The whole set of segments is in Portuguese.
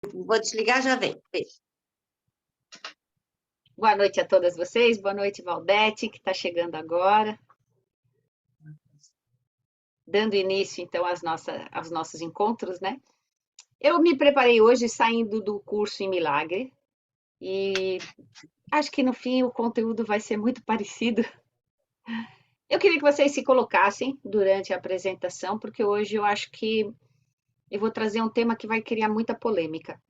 Vou desligar, já vem. Beijo. Boa noite a todas vocês, boa noite, Valdete, que está chegando agora. Dando início, então, aos nossos encontros, né? Eu me preparei hoje saindo do curso em Milagre e acho que no fim o conteúdo vai ser muito parecido. Eu queria que vocês se colocassem durante a apresentação, porque hoje eu acho que eu vou trazer um tema que vai criar muita polêmica.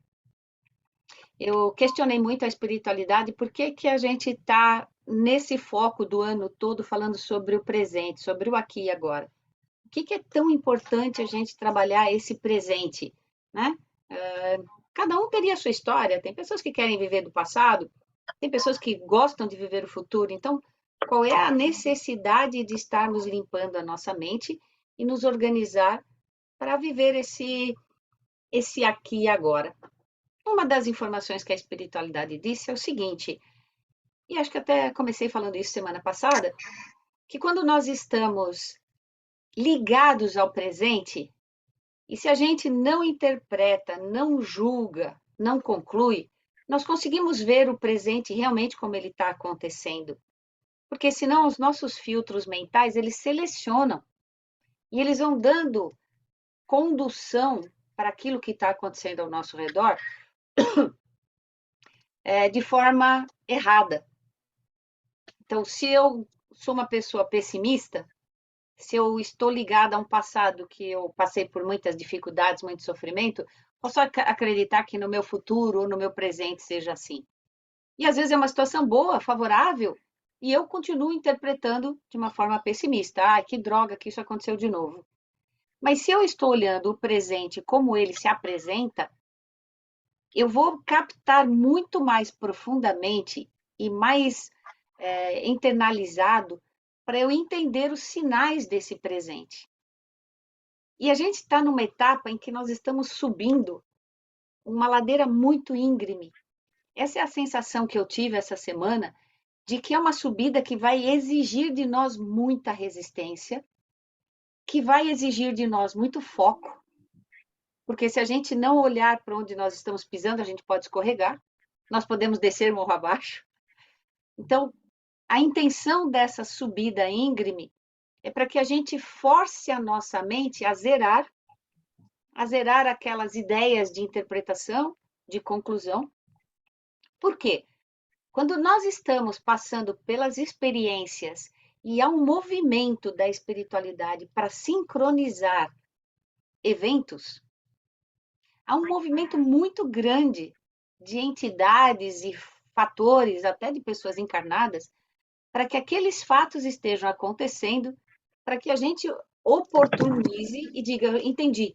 Eu questionei muito a espiritualidade, por que que a gente está nesse foco do ano todo falando sobre o presente, sobre o aqui e agora? Por que que é tão importante a gente trabalhar esse presente, né? Cada um teria a sua história, tem pessoas que querem viver do passado, tem pessoas que gostam de viver o futuro, então qual é a necessidade de estarmos limpando a nossa mente e nos organizar para viver esse aqui e agora? Uma das informações que a espiritualidade disse é o seguinte, e acho que até comecei falando isso semana passada, que quando nós estamos ligados ao presente, e se a gente não interpreta, não julga, não conclui, nós conseguimos ver o presente realmente como ele está acontecendo. Porque senão os nossos filtros mentais, eles selecionam e eles vão dando condução para aquilo que está acontecendo ao nosso redor de forma errada. Então, se eu sou uma pessoa pessimista, se eu estou ligada a um passado que eu passei por muitas dificuldades, muito sofrimento, posso acreditar que no meu futuro ou no meu presente seja assim. E às vezes é uma situação boa, favorável, e eu continuo interpretando de uma forma pessimista. Ah, que droga que isso aconteceu de novo. Mas se eu estou olhando o presente como ele se apresenta, eu vou captar muito mais profundamente e mais internalizado para eu entender os sinais desse presente. E a gente está numa etapa em que nós estamos subindo uma ladeira muito íngreme. Essa é a sensação que eu tive essa semana, de que é uma subida que vai exigir de nós muita resistência, que vai exigir de nós muito foco, porque se a gente não olhar para onde nós estamos pisando, a gente pode escorregar, nós podemos descer morro abaixo. Então, a intenção dessa subida íngreme é para que a gente force a nossa mente a zerar aquelas ideias de interpretação, de conclusão. Por quê? Quando nós estamos passando pelas experiências e há um movimento da espiritualidade para sincronizar eventos, há um movimento muito grande de entidades e fatores, até de pessoas encarnadas, para que aqueles fatos estejam acontecendo, para que a gente oportunize e diga, entendi,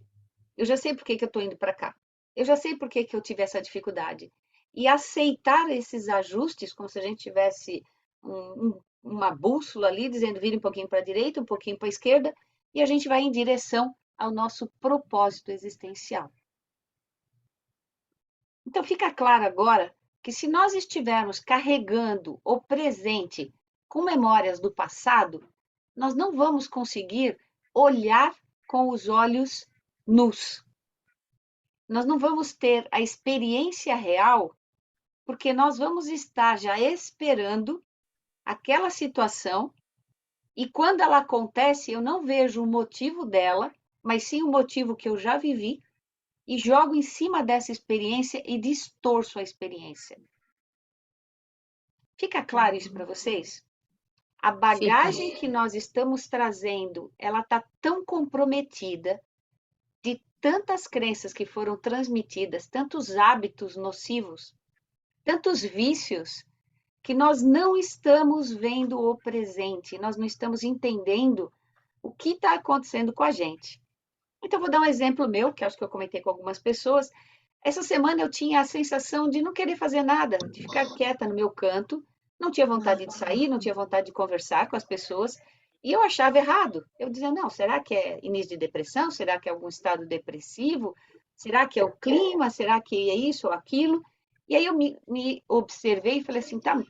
eu já sei por que que eu estou indo para cá. Eu já sei por que que eu tive essa dificuldade. E aceitar esses ajustes, como se a gente tivesse uma bússola ali, dizendo vire um pouquinho para a direita, um pouquinho para a esquerda, e a gente vai em direção ao nosso propósito existencial. Então, fica claro agora que se nós estivermos carregando o presente com memórias do passado, nós não vamos conseguir olhar com os olhos nus. Nós não vamos ter a experiência real, porque nós vamos estar já esperando aquela situação, e quando ela acontece, eu não vejo o motivo dela, mas sim o motivo que eu já vivi, e jogo em cima dessa experiência e distorço a experiência. Fica claro isso para vocês? A Fica. bagagem que nós estamos trazendo, ela está tão comprometida de tantas crenças que foram transmitidas, tantos hábitos nocivos, tantos vícios, que nós não estamos vendo o presente, nós não estamos entendendo o que está acontecendo com a gente. Então, vou dar um exemplo meu, que acho que eu comentei com algumas pessoas. Essa semana eu tinha a sensação de não querer fazer nada, de ficar quieta no meu canto, não tinha vontade de sair, não tinha vontade de conversar com as pessoas, e eu achava errado. Eu dizia, não, será que é início de depressão? Será que é algum estado depressivo? Será que é o clima? Será que é isso ou aquilo? E aí eu me observei e falei assim, tá,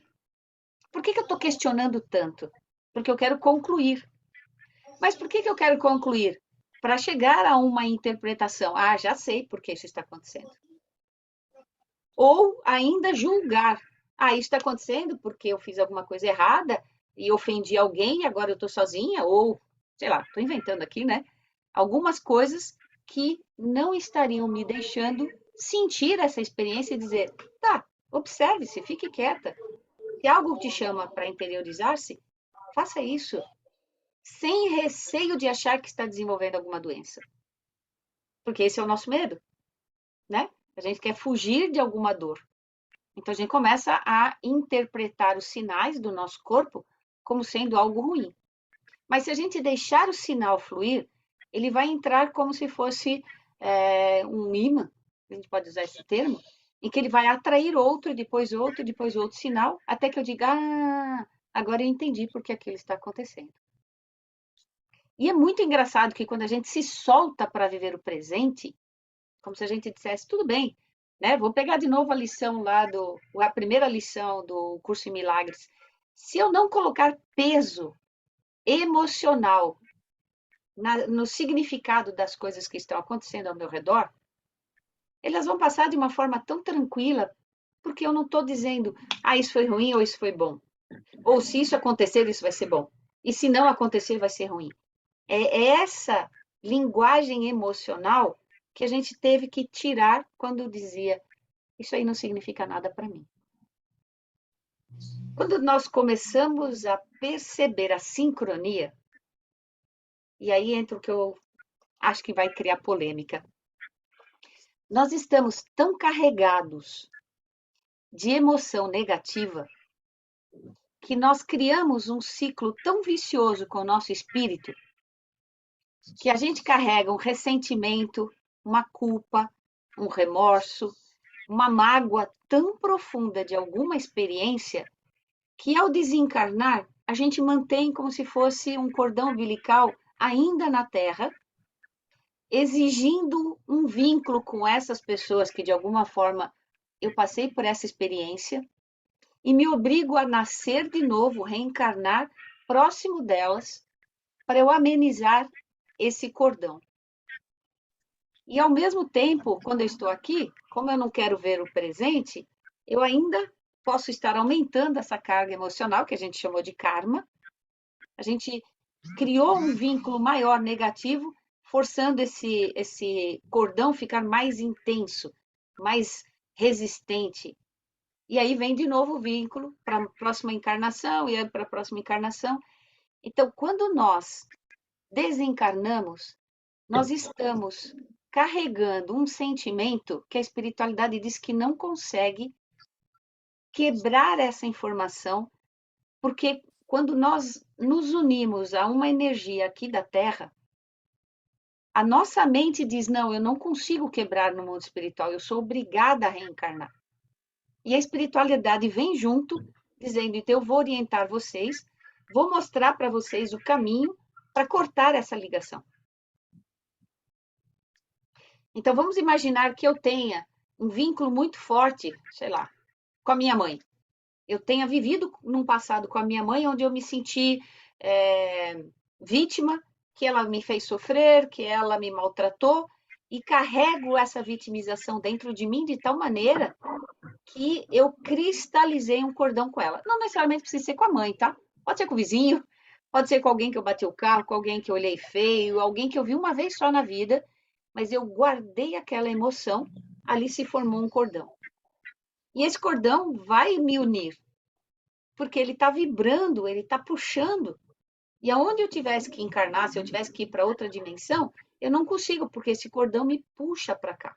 por que que eu estou questionando tanto? Porque eu quero concluir. Mas por que que eu quero concluir? Para chegar a uma interpretação. Ah, já sei por que isso está acontecendo. ou ainda julgar. Ah, isso está acontecendo porque eu fiz alguma coisa errada e ofendi alguém e agora eu estou sozinha, ou, sei lá, estou inventando aqui, né? Algumas coisas que não estariam me deixando sentir essa experiência e dizer, tá, observe-se, fique quieta. Se algo te chama para interiorizar-se, faça isso, sem receio de achar que está desenvolvendo alguma doença. Porque esse é o nosso medo, né? A gente quer fugir de alguma dor. Então a gente começa a interpretar os sinais do nosso corpo como sendo algo ruim. Mas se a gente deixar o sinal fluir, ele vai entrar como se fosse um imã, a gente pode usar esse termo, em que ele vai atrair outro, e depois outro sinal, até que eu diga, ah, agora eu entendi por que aquilo está acontecendo. E é muito engraçado que quando a gente se solta para viver o presente, como se a gente dissesse, tudo bem, né? Vou pegar de novo a lição lá a primeira lição do curso em Milagres. Se eu não colocar peso emocional no significado das coisas que estão acontecendo ao meu redor, elas vão passar de uma forma tão tranquila, porque eu não estou dizendo, ah, isso foi ruim ou isso foi bom. Ou se isso acontecer, isso vai ser bom. E se não acontecer, vai ser ruim. É essa linguagem emocional que a gente teve que tirar quando dizia, isso aí não significa nada para mim. Quando nós começamos a perceber a sincronia, e aí entra o que eu acho que vai criar polêmica. Nós estamos tão carregados de emoção negativa que nós criamos um ciclo tão vicioso com o nosso espírito que a gente carrega um ressentimento, uma culpa, um remorso, uma mágoa tão profunda de alguma experiência que ao desencarnar a gente mantém como se fosse um cordão umbilical ainda na Terra, exigindo um vínculo com essas pessoas que de alguma forma eu passei por essa experiência e me obrigo a nascer de novo, reencarnar próximo delas, para eu amenizar esse cordão. E ao mesmo tempo, quando eu estou aqui, como eu não quero ver o presente, eu ainda posso estar aumentando essa carga emocional, que a gente chamou de karma. A gente criou um vínculo maior negativo, forçando esse cordão ficar mais intenso, mais resistente. E aí vem de novo o vínculo para a próxima encarnação e para a próxima encarnação. Então, quando nós desencarnamos, nós estamos carregando um sentimento que a espiritualidade diz que não consegue quebrar essa informação, porque quando nós nos unimos a uma energia aqui da Terra, a nossa mente diz: não, eu não consigo quebrar no mundo espiritual, eu sou obrigada a reencarnar. E a espiritualidade vem junto, dizendo: então eu vou orientar vocês, vou mostrar para vocês o caminho para cortar essa ligação. Então vamos imaginar que eu tenha um vínculo muito forte, sei lá, com a minha mãe. Eu tenha vivido num passado com a minha mãe, onde eu me senti vítima, que ela me fez sofrer, que ela me maltratou, e carrego essa vitimização dentro de mim de tal maneira que eu cristalizei um cordão com ela. Não necessariamente precisa ser com a mãe, tá? Pode ser com o vizinho, pode ser com alguém que eu bati o carro, com alguém que eu olhei feio, alguém que eu vi uma vez só na vida, mas eu guardei aquela emoção, ali se formou um cordão. E esse cordão vai me unir, porque ele está vibrando, ele está puxando. E aonde eu tivesse que encarnar, se eu tivesse que ir para outra dimensão, eu não consigo, porque esse cordão me puxa para cá.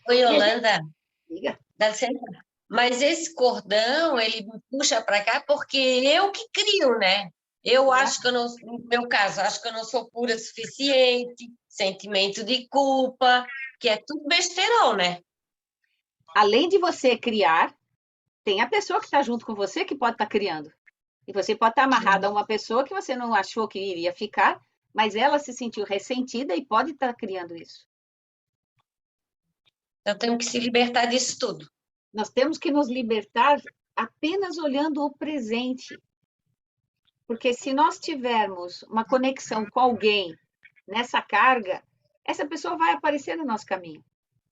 Oi, E a Yolanda, gente... dá licença. Mas esse cordão, ele me puxa para cá porque eu que crio, né? Eu acho que eu não, no meu caso, acho que eu não sou pura o suficiente, sentimento de culpa, que é tudo besteirão, né? Além de você criar, tem a pessoa que está junto com você que pode estar criando. E você pode estar amarrada a uma pessoa que você não achou que iria ficar, mas ela se sentiu ressentida e pode estar criando isso. Eu tenho que se libertar disso tudo. Nós temos que nos libertar apenas olhando o presente. Porque se nós tivermos uma conexão com alguém nessa carga, essa pessoa vai aparecer no nosso caminho.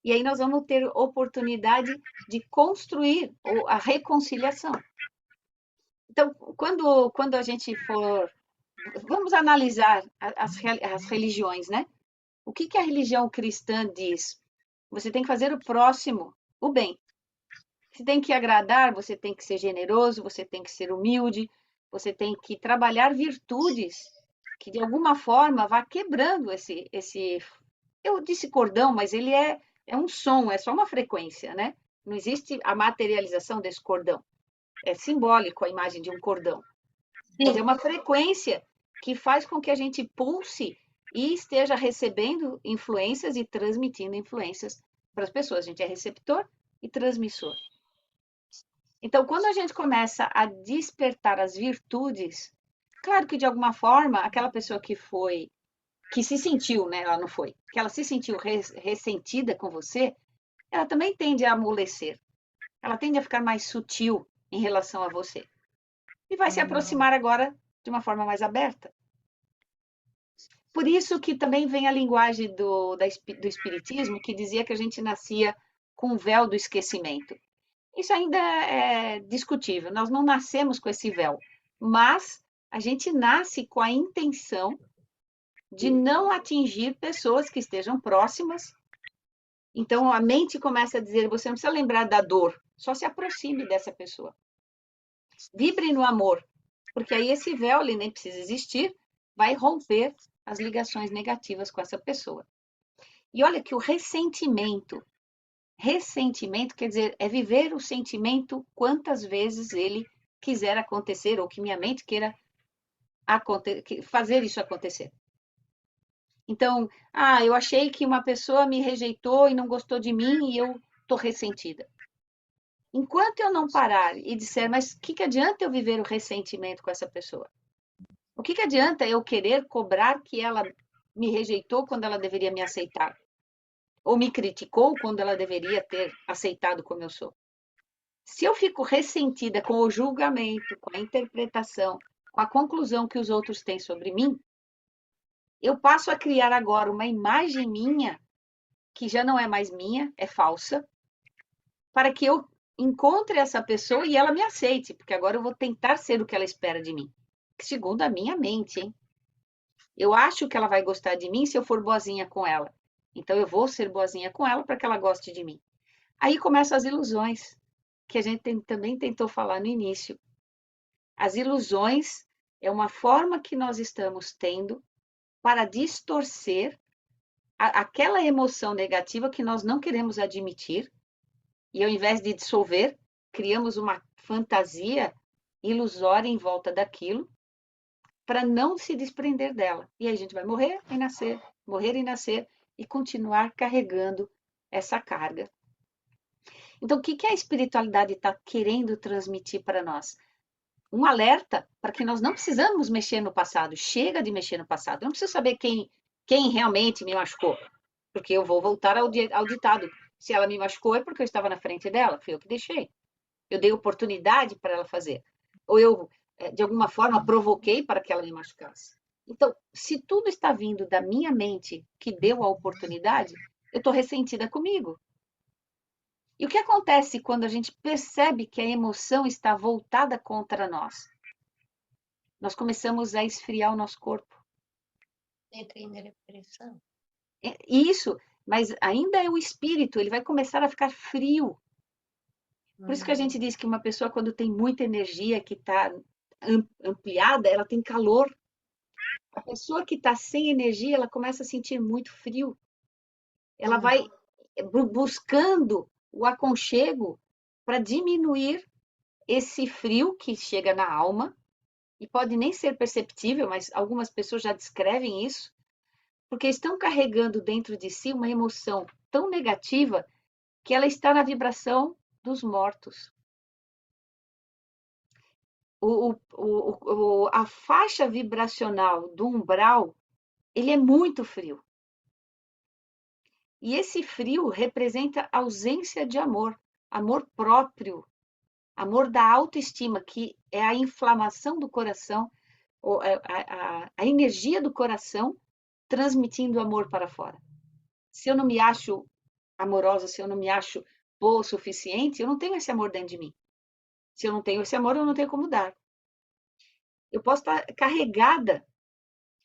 E aí nós vamos ter oportunidade de construir a reconciliação. Então, quando a gente for... Vamos analisar as religiões, né? O que a religião cristã diz? Você tem que fazer o próximo o bem. Você tem que agradar, você tem que ser generoso, você tem que ser humilde, você tem que trabalhar virtudes que, de alguma forma, vá quebrando eu disse cordão, mas ele é um som, é só uma frequência, né? Não existe a materialização desse cordão. É simbólico a imagem de um cordão. Mas é uma frequência que faz com que a gente pulse e esteja recebendo influências e transmitindo influências para as pessoas. A gente é receptor e transmissor. Então, quando a gente começa a despertar as virtudes, claro que de alguma forma, aquela pessoa que se sentiu, né? Ela não foi, que ela se sentiu ressentida com você, ela também tende a amolecer. Ela tende a ficar mais sutil em relação a você. E vai se aproximar agora de uma forma mais aberta. Por isso que também vem a linguagem do Espiritismo, que dizia que a gente nascia com o véu do esquecimento. Isso ainda é discutível, nós não nascemos com esse véu, mas a gente nasce com a intenção de não atingir pessoas que estejam próximas. Então a mente começa a dizer, você não precisa lembrar da dor, só se aproxime dessa pessoa. Vibre no amor, porque aí esse véu, ele nem precisa existir, vai romper as ligações negativas com essa pessoa. E olha que o ressentimento quer dizer, é viver o sentimento quantas vezes ele quiser acontecer, ou que minha mente queira fazer isso acontecer. Então, eu achei que uma pessoa me rejeitou e não gostou de mim e eu estou ressentida. Enquanto eu não parar e disser, mas o que adianta eu viver o ressentimento com essa pessoa? O que adianta eu querer cobrar que ela me rejeitou quando ela deveria me aceitar? Ou me criticou quando ela deveria ter aceitado como eu sou? Se eu fico ressentida com o julgamento, com a interpretação, com a conclusão que os outros têm sobre mim, eu passo a criar agora uma imagem minha, que já não é mais minha, é falsa, para que eu encontre essa pessoa e ela me aceite, porque agora eu vou tentar ser o que ela espera de mim. Segundo a minha mente, hein? Eu acho que ela vai gostar de mim se eu for boazinha com ela. Então eu vou ser boazinha com ela para que ela goste de mim. Aí começam as ilusões, que a gente também tentou falar no início. As ilusões é uma forma que nós estamos tendo para distorcer aquela emoção negativa que nós não queremos admitir, e ao invés de dissolver, criamos uma fantasia ilusória em volta daquilo, para não se desprender dela. E aí a gente vai morrer e nascer, e continuar carregando essa carga. Então, o que a espiritualidade está querendo transmitir para nós? Um alerta para que nós não precisamos mexer no passado. Chega de mexer no passado. Eu não preciso saber quem realmente me machucou, porque eu vou voltar ao ditado. Se ela me machucou é porque eu estava na frente dela, fui eu que deixei. Eu dei oportunidade para ela fazer. Ou eu, de alguma forma, provoquei para que ela me machucasse. Então, se tudo está vindo da minha mente que deu a oportunidade, eu estou ressentida comigo. E o que acontece quando a gente percebe que a emoção está voltada contra nós? Nós começamos a esfriar o nosso corpo. Entra em depressão. Isso, mas ainda é o espírito, ele vai começar a ficar frio. Por isso que a gente diz que uma pessoa, quando tem muita energia, que está ampliada, ela tem calor. A pessoa que está sem energia, ela começa a sentir muito frio. Ela vai buscando o aconchego para diminuir esse frio que chega na alma, e pode nem ser perceptível, mas algumas pessoas já descrevem isso, porque estão carregando dentro de si uma emoção tão negativa que ela está na vibração dos mortos. A faixa vibracional do umbral, ele é muito frio. E esse frio representa ausência de amor, amor próprio, amor da autoestima, que é a inflamação do coração, a energia do coração transmitindo amor para fora. Se eu não me acho amorosa, se eu não me acho boa o suficiente, eu não tenho esse amor dentro de mim. Se eu não tenho esse amor, eu não tenho como dar. Eu posso estar carregada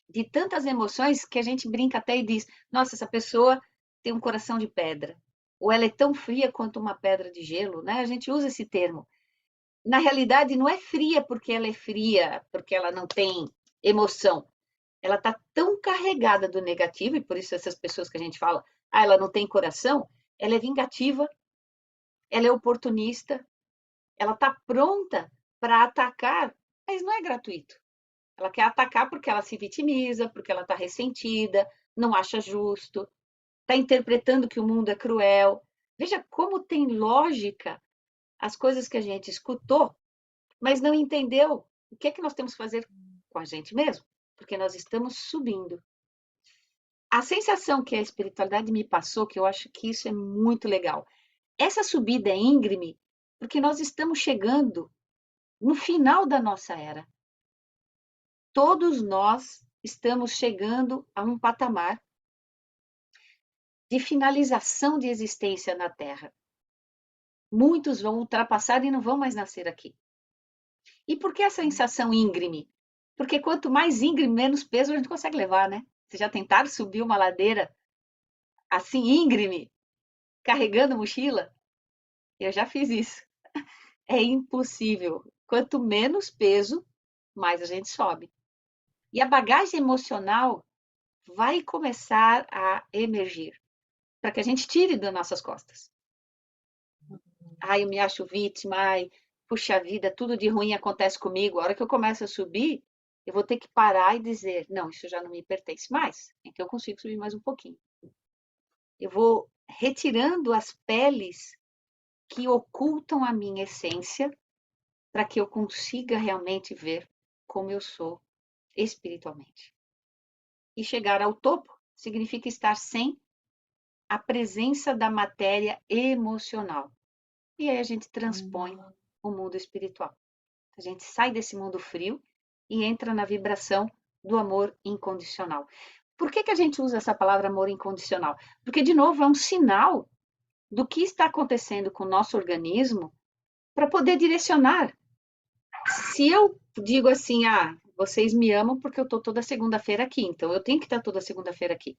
de tantas emoções que a gente brinca até e diz: nossa, essa pessoa tem um coração de pedra. Ou ela é tão fria quanto uma pedra de gelo, né? A gente usa esse termo. Na realidade, não é fria porque ela é fria, porque ela não tem emoção. Ela está tão carregada do negativo, e por isso essas pessoas que a gente fala, ela não tem coração, ela é vingativa, ela é oportunista, ela está pronta para atacar, mas não é gratuito. Ela quer atacar porque ela se vitimiza, porque ela está ressentida, não acha justo, está interpretando que o mundo é cruel. Veja como tem lógica as coisas que a gente escutou, mas não entendeu o que é que nós temos que fazer com a gente mesmo, porque nós estamos subindo. A sensação que a espiritualidade me passou, que eu acho que isso é muito legal, essa subida é íngreme porque nós estamos chegando no final da nossa era. Todos nós estamos chegando a um patamar de finalização de existência na Terra. Muitos vão ultrapassar e não vão mais nascer aqui. E por que essa sensação íngreme? Porque quanto mais íngreme, menos peso a gente consegue levar, né? Vocês já tentaram subir uma ladeira assim íngreme, carregando mochila? Eu já fiz isso. É impossível. Quanto menos peso, mais a gente sobe. E a bagagem emocional vai começar a emergir, para que a gente tire das nossas costas. Ai, eu me acho vítima, ai, puxa vida, tudo de ruim acontece comigo. A hora que eu começo a subir, eu vou ter que parar e dizer, não, isso já não me pertence mais. Então eu consigo subir mais um pouquinho. Eu vou retirando as peles que ocultam a minha essência para que eu consiga realmente ver como eu sou espiritualmente. E chegar ao topo significa estar sem a presença da matéria emocional. E aí a gente transpõe o mundo espiritual. A gente sai desse mundo frio e entra na vibração do amor incondicional. Por que a gente usa essa palavra amor incondicional? Porque, de novo, é um sinal do que está acontecendo com o nosso organismo para poder direcionar. Se eu digo assim, vocês me amam porque eu estou toda segunda-feira aqui, então eu tenho que estar toda segunda-feira aqui.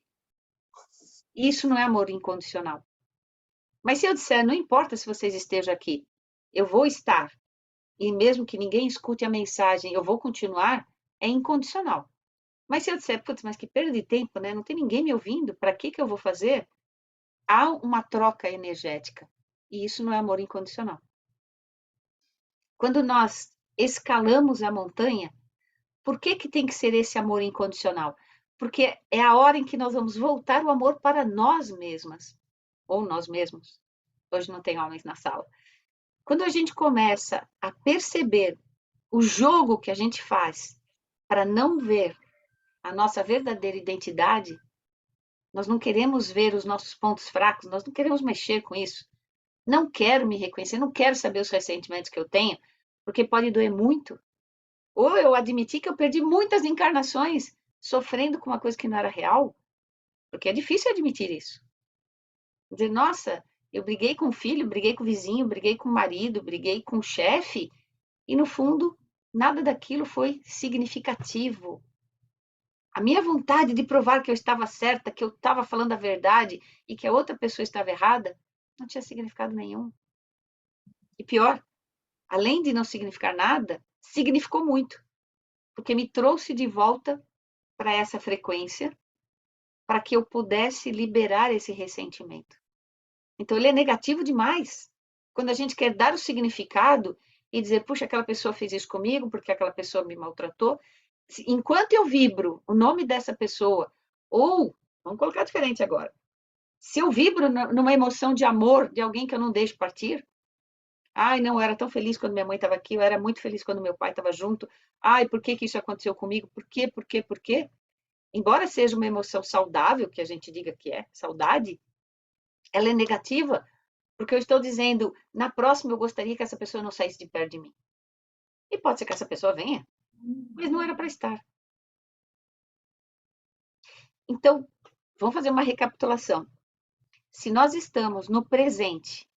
Isso não é amor incondicional. Mas se eu disser, não importa se vocês estejam aqui, eu vou estar, e mesmo que ninguém escute a mensagem, eu vou continuar, é incondicional. Mas se eu disser, putz, mas que perda de tempo, né? Não tem ninguém me ouvindo, para que eu vou fazer? Há uma troca energética, e isso não é amor incondicional. Quando nós escalamos a montanha, por que tem que ser esse amor incondicional? Porque é a hora em que nós vamos voltar o amor para nós mesmas, ou nós mesmos. Hoje não tem homens na sala. Quando a gente começa a perceber o jogo que a gente faz para não ver a nossa verdadeira identidade, nós não queremos ver os nossos pontos fracos, nós não queremos mexer com isso. Não quero me reconhecer, não quero saber os ressentimentos que eu tenho, porque pode doer muito. Ou eu admitir que eu perdi muitas encarnações sofrendo com uma coisa que não era real, porque é difícil admitir isso. Dizer, nossa, eu briguei com o filho, briguei com o vizinho, briguei com o marido, briguei com o chefe, e no fundo, nada daquilo foi significativo. A minha vontade de provar que eu estava certa, que eu estava falando a verdade e que a outra pessoa estava errada, não tinha significado nenhum. E pior, além de não significar nada, significou muito, porque me trouxe de volta para essa frequência, para que eu pudesse liberar esse ressentimento. Então, ele é negativo demais. Quando a gente quer dar o significado e dizer, puxa, aquela pessoa fez isso comigo porque aquela pessoa me maltratou, enquanto eu vibro o nome dessa pessoa, ou, vamos colocar diferente agora, se eu vibro numa emoção de amor de alguém que eu não deixo partir, ai, não, eu era tão feliz quando minha mãe estava aqui, eu era muito feliz quando meu pai estava junto, ai, por que isso aconteceu comigo? Por quê? Por quê? Por quê? Embora seja uma emoção saudável, que a gente diga que é, saudade, ela é negativa, porque eu estou dizendo, na próxima eu gostaria que essa pessoa não saísse de perto de mim. E pode ser que essa pessoa venha, mas não era para estar. Então, vamos fazer uma recapitulação. Se nós estamos no presente,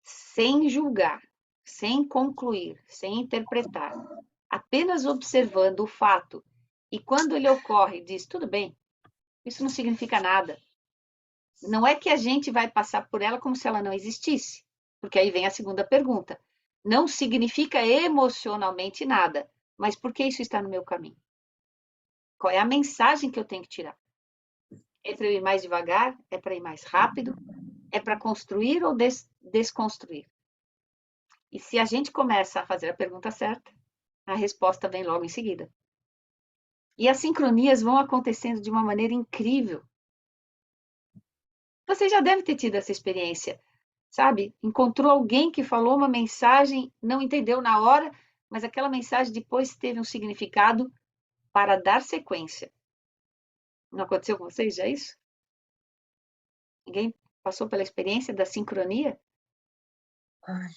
sem julgar, sem concluir, sem interpretar, apenas observando o fato, e quando ele ocorre, diz, tudo bem, isso não significa nada. Não é que a gente vai passar por ela como se ela não existisse, porque aí vem a segunda pergunta. Não significa emocionalmente nada, mas por que isso está no meu caminho? Qual é a mensagem que eu tenho que tirar? É para eu ir mais devagar? É para ir mais rápido? É para construir ou desconstruir? E se a gente começa a fazer a pergunta certa, a resposta vem logo em seguida. E as sincronias vão acontecendo de uma maneira incrível. Você já deve ter tido essa experiência, sabe? Encontrou alguém que falou uma mensagem, não entendeu na hora, mas aquela mensagem depois teve um significado para dar sequência. Não aconteceu com vocês já isso? Ninguém passou pela experiência da sincronia? Ai,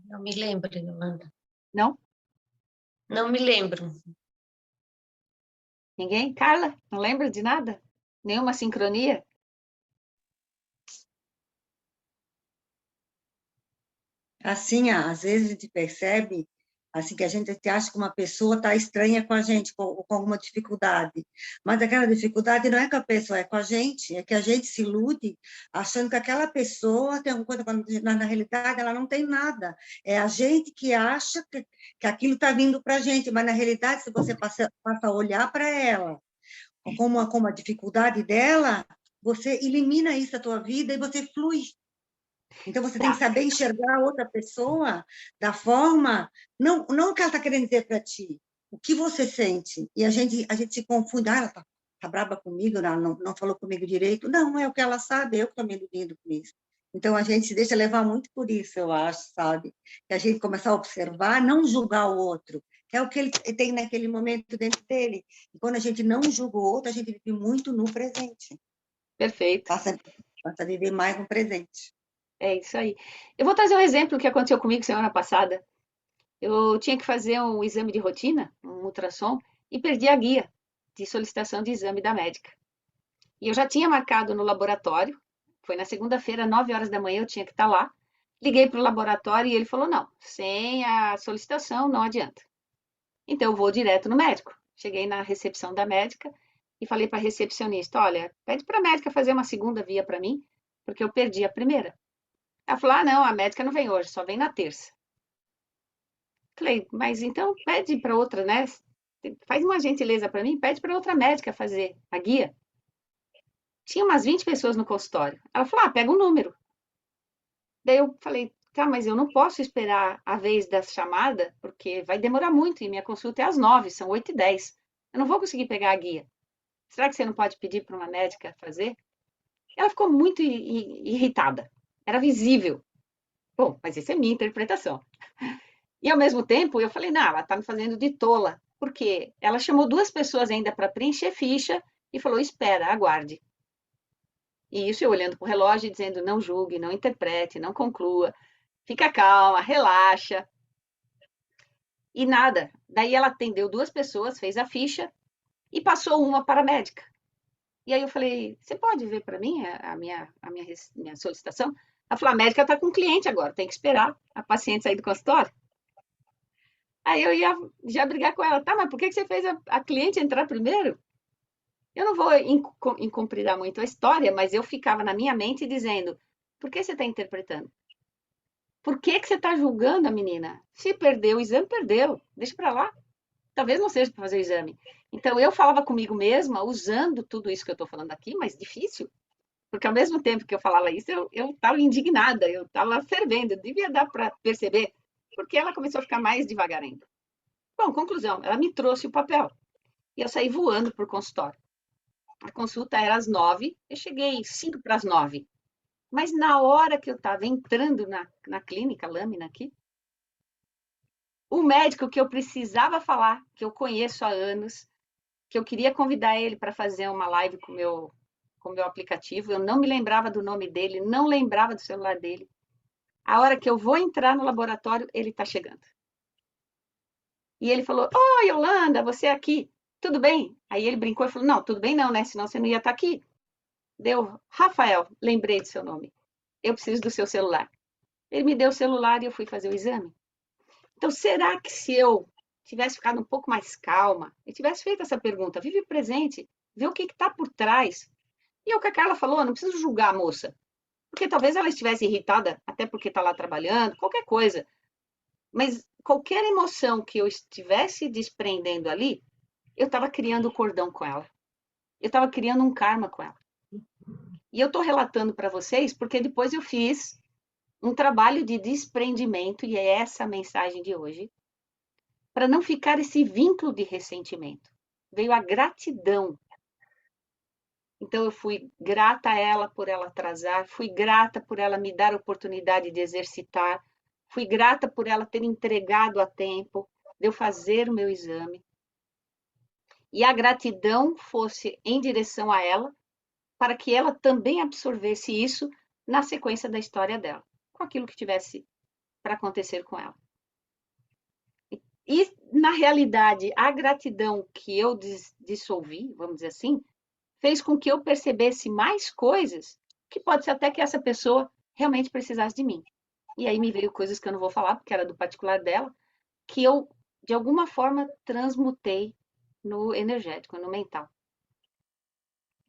não me lembro, Yolanda. Não? Não me lembro. Ninguém? Carla, não lembra de nada? Nenhuma sincronia? Assim, às vezes a gente percebe assim que a gente acha que uma pessoa está estranha com a gente, com alguma dificuldade. Mas aquela dificuldade não é com a pessoa, é com a gente. É que a gente se ilude achando que aquela pessoa tem alguma coisa, quando na realidade ela não tem nada. É a gente que acha que aquilo está vindo para a gente, mas na realidade, se você passa a olhar para ela como a dificuldade dela, você elimina isso da tua vida e você flui. Então, você tem que saber enxergar a outra pessoa da forma, não o que ela está querendo dizer para ti, o que você sente. E a gente se confunde, ela tá brava comigo, não falou comigo direito. Não, é o que ela sabe, eu que estou me iludindo com isso. Então, a gente se deixa levar muito por isso, eu acho, sabe? Que a gente começar a observar, não julgar o outro, que é o que ele tem naquele momento dentro dele. E quando a gente não julga o outro, a gente vive muito no presente. Perfeito. Passa a viver mais no presente. É isso aí. Eu vou trazer um exemplo que aconteceu comigo semana passada. Eu tinha que fazer um exame de rotina, um ultrassom, e perdi a guia de solicitação de exame da médica. E eu já tinha marcado no laboratório, foi na segunda-feira, 9 horas da manhã, eu tinha que estar lá. Liguei para o laboratório e ele falou: não, sem a solicitação não adianta. Então eu vou direto no médico. Cheguei na recepção da médica e falei para a recepcionista: olha, pede para a médica fazer uma segunda via para mim, porque eu perdi a primeira. Ela falou: ah, não, a médica não vem hoje, só vem na terça. Falei, mas então pede para outra, né? Faz uma gentileza para mim, pede para outra médica fazer a guia. Tinha umas 20 pessoas no consultório. Ela falou, pega um número. Daí eu falei, tá, mas eu não posso esperar a vez da chamada, porque vai demorar muito e minha consulta é às 9, são 8h10. Eu não vou conseguir pegar a guia. Será que você não pode pedir para uma médica fazer? Ela ficou muito irritada. Era visível. Bom, mas isso é minha interpretação. E ao mesmo tempo, eu falei, não, ela está me fazendo de tola. Por quê? Ela chamou 2 pessoas ainda para preencher ficha e falou, espera, aguarde. E isso eu olhando para o relógio e dizendo, não julgue, não interprete, não conclua, fica calma, relaxa. E nada. Daí ela atendeu 2 pessoas, fez a ficha e passou uma para a médica. E aí eu falei, você pode ver para mim a minha solicitação? Ela falou, a médica está com cliente agora, tem que esperar a paciente sair do consultório. Aí eu ia já brigar com ela, tá, mas por que você fez a cliente entrar primeiro? Eu não vou incumpridar muito a história, mas eu ficava na minha mente dizendo, por que você está interpretando? Por que você está julgando a menina? Se perdeu o exame, perdeu, deixa para lá. Talvez não seja para fazer o exame. Então eu falava comigo mesma, usando tudo isso que eu estou falando aqui, mas difícil, porque ao mesmo tempo que eu falava isso, eu estava indignada, eu estava fervendo, devia dar para perceber, porque ela começou a ficar mais devagar ainda. Bom, conclusão, ela me trouxe o papel e eu saí voando para o consultório. A consulta era às 9, eu cheguei 5 para as 9. Mas na hora que eu estava entrando na clínica, lâmina aqui, o médico que eu precisava falar, que eu conheço há anos, que eu queria convidar ele para fazer uma live com o meu aplicativo, eu não me lembrava do nome dele, não lembrava do celular dele. A hora que eu vou entrar no laboratório, ele está chegando. E ele falou, oi, Yolanda, você aqui, tudo bem? Aí ele brincou e falou, não, tudo bem não, né? Senão você não ia estar aqui. Deu, Rafael, lembrei do seu nome. Eu preciso do seu celular. Ele me deu o celular e eu fui fazer o exame. Então, será que se eu tivesse ficado um pouco mais calma e tivesse feito essa pergunta, vive o presente, vê o que está por trás. E é o que a Carla falou, não preciso julgar a moça. Porque talvez ela estivesse irritada, até porque está lá trabalhando, qualquer coisa. Mas qualquer emoção que eu estivesse desprendendo ali, eu estava criando cordão com ela. Eu estava criando um karma com ela. E eu estou relatando para vocês porque depois eu fiz um trabalho de desprendimento, e é essa a mensagem de hoje, para não ficar esse vínculo de ressentimento. Veio a gratidão. Então, eu fui grata a ela por ela atrasar, fui grata por ela me dar a oportunidade de exercitar, fui grata por ela ter entregado a tempo, de eu fazer o meu exame. E a gratidão fosse em direção a ela, para que ela também absorvesse isso na sequência da história dela, com aquilo que tivesse para acontecer com ela. E, na realidade, a gratidão que eu dissolvi, vamos dizer assim, fez com que eu percebesse mais coisas que pode ser até que essa pessoa realmente precisasse de mim. E aí me veio coisas que eu não vou falar, porque era do particular dela, que eu, de alguma forma, transmutei no energético, no mental.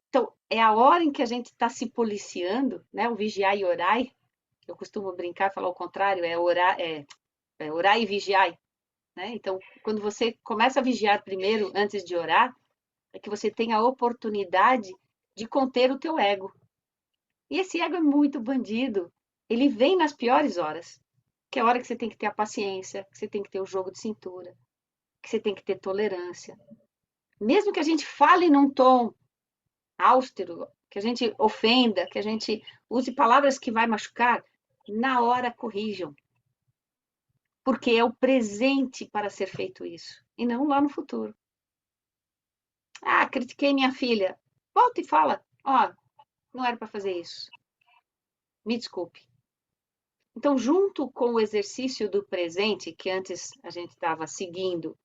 Então, é a hora em que a gente está se policiando, né? O vigiar e orai. Eu costumo brincar, falar o contrário, é orar, orar e vigiar. Né? Então, quando você começa a vigiar primeiro, antes de orar, é que você tem a oportunidade de conter o teu ego. E esse ego é muito bandido. Ele vem nas piores horas, que é a hora que você tem que ter a paciência, que você tem que ter o jogo de cintura, que você tem que ter tolerância. Mesmo que a gente fale num tom austero, que a gente ofenda, que a gente use palavras que vai machucar, na hora corrijam. Porque é o presente para ser feito isso, e não lá no futuro. Ah, critiquei minha filha. Volta e fala, ó, não era para fazer isso. Me desculpe. Então, junto com o exercício do presente, que antes a gente estava seguindo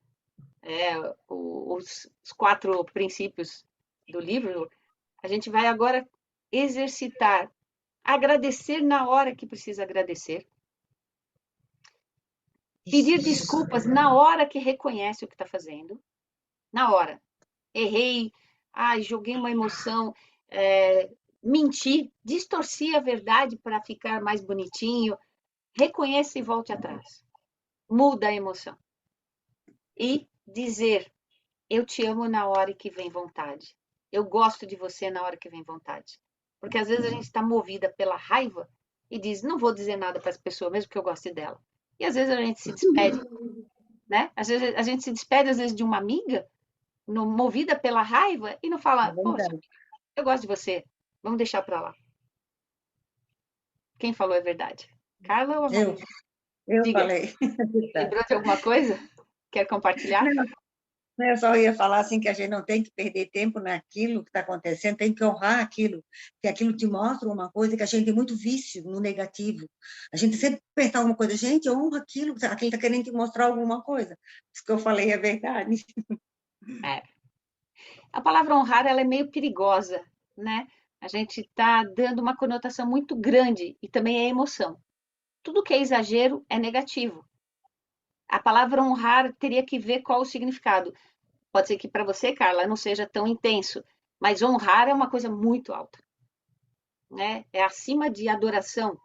os 4 princípios do livro, a gente vai agora exercitar, agradecer na hora que precisa agradecer, pedir desculpas na hora que reconhece o que está fazendo, na hora. Errei, joguei uma emoção, menti, distorci a verdade para ficar mais bonitinho. Reconheça e volte atrás. Muda a emoção. E dizer, eu te amo na hora que vem vontade. Eu gosto de você na hora que vem vontade. Porque às vezes a gente está movida pela raiva e diz, não vou dizer nada para essa pessoa, mesmo que eu goste dela. E às vezes a gente se despede, né? Às vezes a gente se despede, às vezes, de uma amiga, movida pela raiva, e não fala, poxa, eu gosto de você, vamos deixar para lá. Quem falou é verdade? Carla ou a Maria? Eu Diga. falei. Lembrou de alguma coisa? Quer compartilhar? Não, eu só ia falar assim que a gente não tem que perder tempo naquilo que está acontecendo, tem que honrar aquilo, que aquilo te mostra uma coisa que a gente tem muito vício no negativo. A gente sempre pensa alguma coisa, gente, honra aquilo está querendo te mostrar alguma coisa. Isso que eu falei é verdade. A palavra honrar, ela é meio perigosa, né? A gente está dando uma conotação muito grande e também é emoção. Tudo que é exagero é negativo. A palavra honrar teria que ver qual o significado. Pode ser que para você, Carla, não seja tão intenso, mas honrar é uma coisa muito alta, né? É acima de adoração.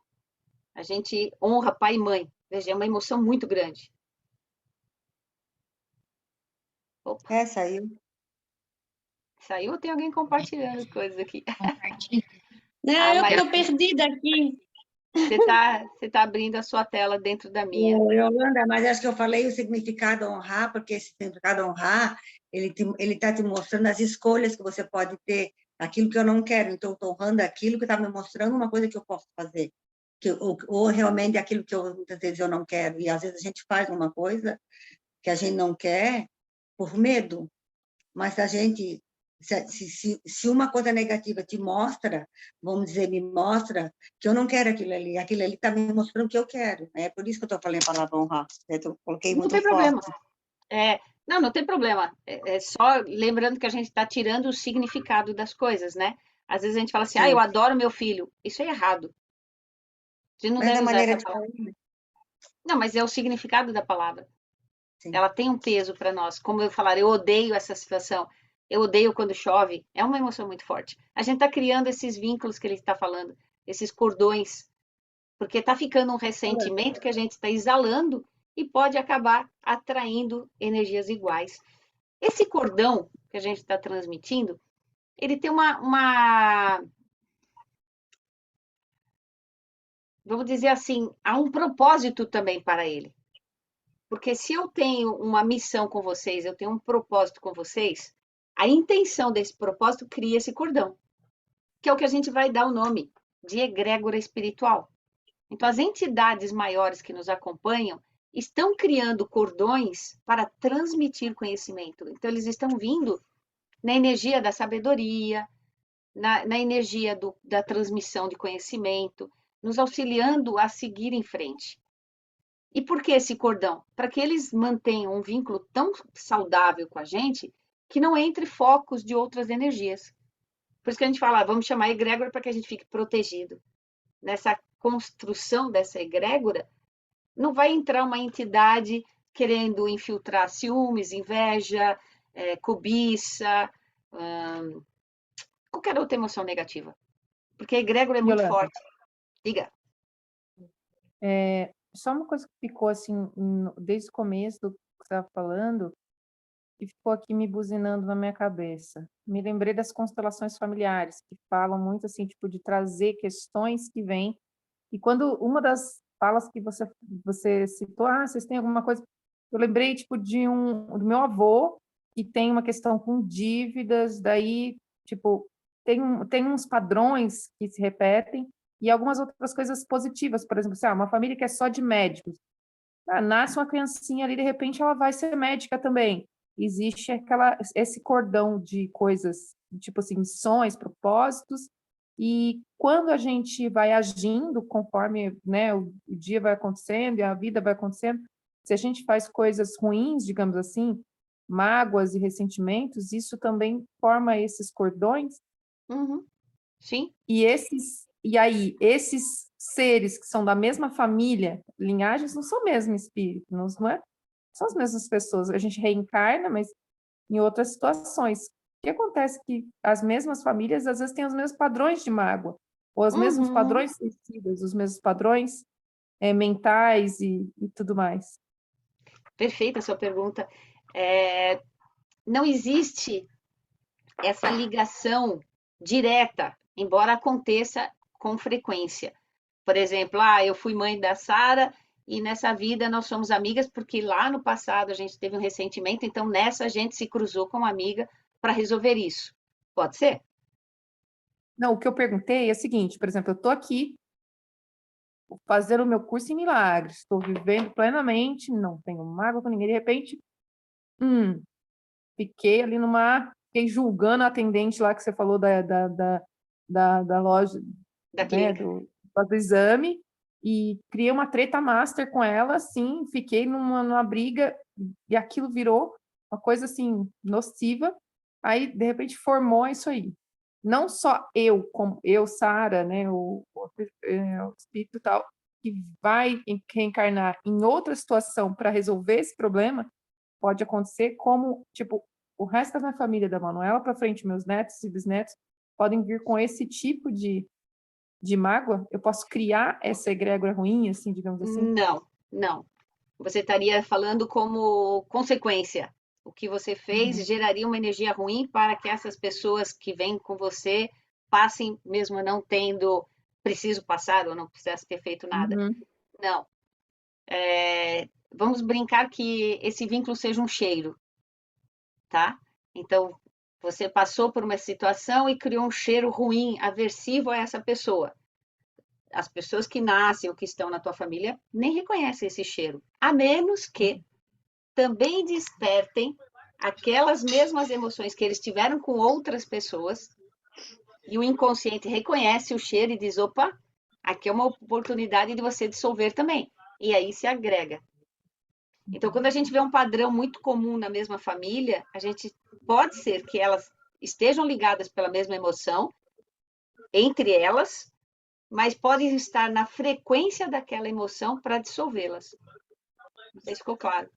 A gente honra pai e mãe. Veja, é uma emoção muito grande. Opa. Saiu. Saiu ou tem alguém compartilhando as coisas aqui? Não, eu estou perdida aqui. Você tá abrindo a sua tela dentro da minha. Yolanda, mas acho que eu falei o significado honrar, porque esse significado honrar, ele está te mostrando as escolhas que você pode ter, aquilo que eu não quero, então eu estou honrando aquilo que está me mostrando uma coisa que eu posso fazer, ou realmente aquilo que muitas vezes eu não quero, e às vezes a gente faz uma coisa que a gente não quer por medo, mas a gente... Se uma coisa negativa te mostra, vamos dizer, me mostra que eu não quero aquilo ali está me mostrando o que eu quero. É por isso que eu estou falando a palavra honrar. Eu coloquei muito forte. Não tem problema. Não tem problema. É só lembrando que a gente está tirando o significado das coisas, né? Às vezes a gente fala assim, Sim. eu adoro meu filho. Isso é errado. A gente não Mas deve da usar maneira essa palavra. diferente. Não, mas é o significado da palavra. Sim. Ela tem um peso para nós. Como eu falar, eu odeio essa situação. Eu odeio quando chove. É uma emoção muito forte. A gente está criando esses vínculos que ele está falando, esses cordões, porque está ficando um ressentimento que a gente está exalando e pode acabar atraindo energias iguais. Esse cordão que a gente está transmitindo, ele tem vamos dizer assim, há um propósito também para ele. Porque se eu tenho uma missão com vocês, eu tenho um propósito com vocês, a intenção desse propósito cria esse cordão, que é o que a gente vai dar o nome de egrégora espiritual. Então, as entidades maiores que nos acompanham estão criando cordões para transmitir conhecimento. Então, eles estão vindo na energia da sabedoria, na energia da transmissão de conhecimento, nos auxiliando a seguir em frente. E por que esse cordão? Para que eles mantenham um vínculo tão saudável com a gente que não entre focos de outras energias. Por isso que a gente fala, vamos chamar egrégora para que a gente fique protegido. Nessa construção dessa egrégora, não vai entrar uma entidade querendo infiltrar ciúmes, inveja, cobiça, qualquer outra emoção negativa. Porque a egrégora é muito Yolanda, forte. Diga. só uma coisa que ficou assim, desde o começo do que você estava falando, e ficou aqui me buzinando na minha cabeça. Me lembrei das constelações familiares, que falam muito assim, tipo, de trazer questões que vêm. E quando uma das falas que você citou, vocês têm alguma coisa, eu lembrei tipo do meu avô, que tem uma questão com dívidas, daí, tipo, tem uns padrões que se repetem e algumas outras coisas positivas, por exemplo, assim, uma família que é só de médicos. Nasce uma criancinha ali, de repente ela vai ser médica também. Existe esse cordão de coisas, tipo assim, missões, propósitos, e quando a gente vai agindo conforme, né, o dia vai acontecendo e a vida vai acontecendo, se a gente faz coisas ruins, digamos assim, mágoas e ressentimentos, isso também forma esses cordões, Uhum. Sim. e aí, esses seres que são da mesma família, linhagens, não são o mesmo espírito, não é? São as mesmas pessoas. A gente reencarna, mas em outras situações. O que acontece é que as mesmas famílias, às vezes, têm os mesmos padrões de mágoa, ou os mesmos Uhum. padrões suicidas, os mesmos padrões mentais e tudo mais. Perfeita a sua pergunta. Não existe essa ligação direta, embora aconteça com frequência. Por exemplo, eu fui mãe da Sara e nessa vida nós somos amigas porque lá no passado a gente teve um ressentimento, então nessa a gente se cruzou com uma amiga para resolver isso. Pode ser? Não, o que eu perguntei é o seguinte, por exemplo, eu estou aqui fazendo o meu curso em milagres, estou vivendo plenamente, não tenho mágoa com ninguém, de repente, fiquei ali fiquei julgando a atendente lá que você falou da loja, Da né, clínica. do exame, e criei uma treta master com ela, assim, fiquei numa briga, e aquilo virou uma coisa, assim, nociva, aí, de repente, formou isso aí. Não só como eu, Sara, né, o espírito tal, que vai reencarnar em outra situação para resolver esse problema, pode acontecer como, tipo, o resto da minha família, da Manuela para frente, meus netos e bisnetos, podem vir com esse tipo de mágoa? Eu posso criar essa egrégora ruim, assim, digamos assim? Não. Você estaria falando como consequência. O que você fez geraria uma energia ruim para que essas pessoas que vêm com você passem, mesmo não tendo preciso passar ou não precisasse ter feito nada. Não. Vamos brincar que esse vínculo seja um cheiro, tá? Então, você passou por uma situação e criou um cheiro ruim, aversivo a essa pessoa. As pessoas que nascem ou que estão na tua família nem reconhecem esse cheiro, a menos que também despertem aquelas mesmas emoções que eles tiveram com outras pessoas e o inconsciente reconhece o cheiro e diz, opa, aqui é uma oportunidade de você dissolver também. E aí se agrega. Então, quando a gente vê um padrão muito comum na mesma família, a gente pode ser que elas estejam ligadas pela mesma emoção, entre elas, mas podem estar na frequência daquela emoção para dissolvê-las. Não sei se ficou claro.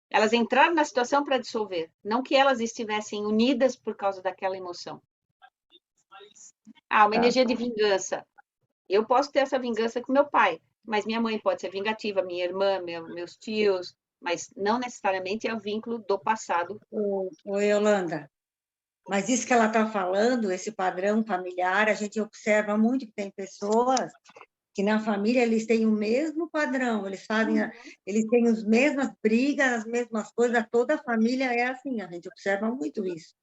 Elas entraram na situação para dissolver, não que elas estivessem unidas por causa daquela emoção. Uma energia de vingança. Eu posso ter essa vingança com meu pai, mas minha mãe pode ser vingativa, minha irmã, meus tios, mas não necessariamente é o vínculo do passado. Oi, Yolanda. Mas isso que ela está falando, esse padrão familiar, a gente observa muito que tem pessoas que na família eles têm o mesmo padrão, eles têm as mesmas brigas, as mesmas coisas, toda a família é assim, a gente observa muito isso.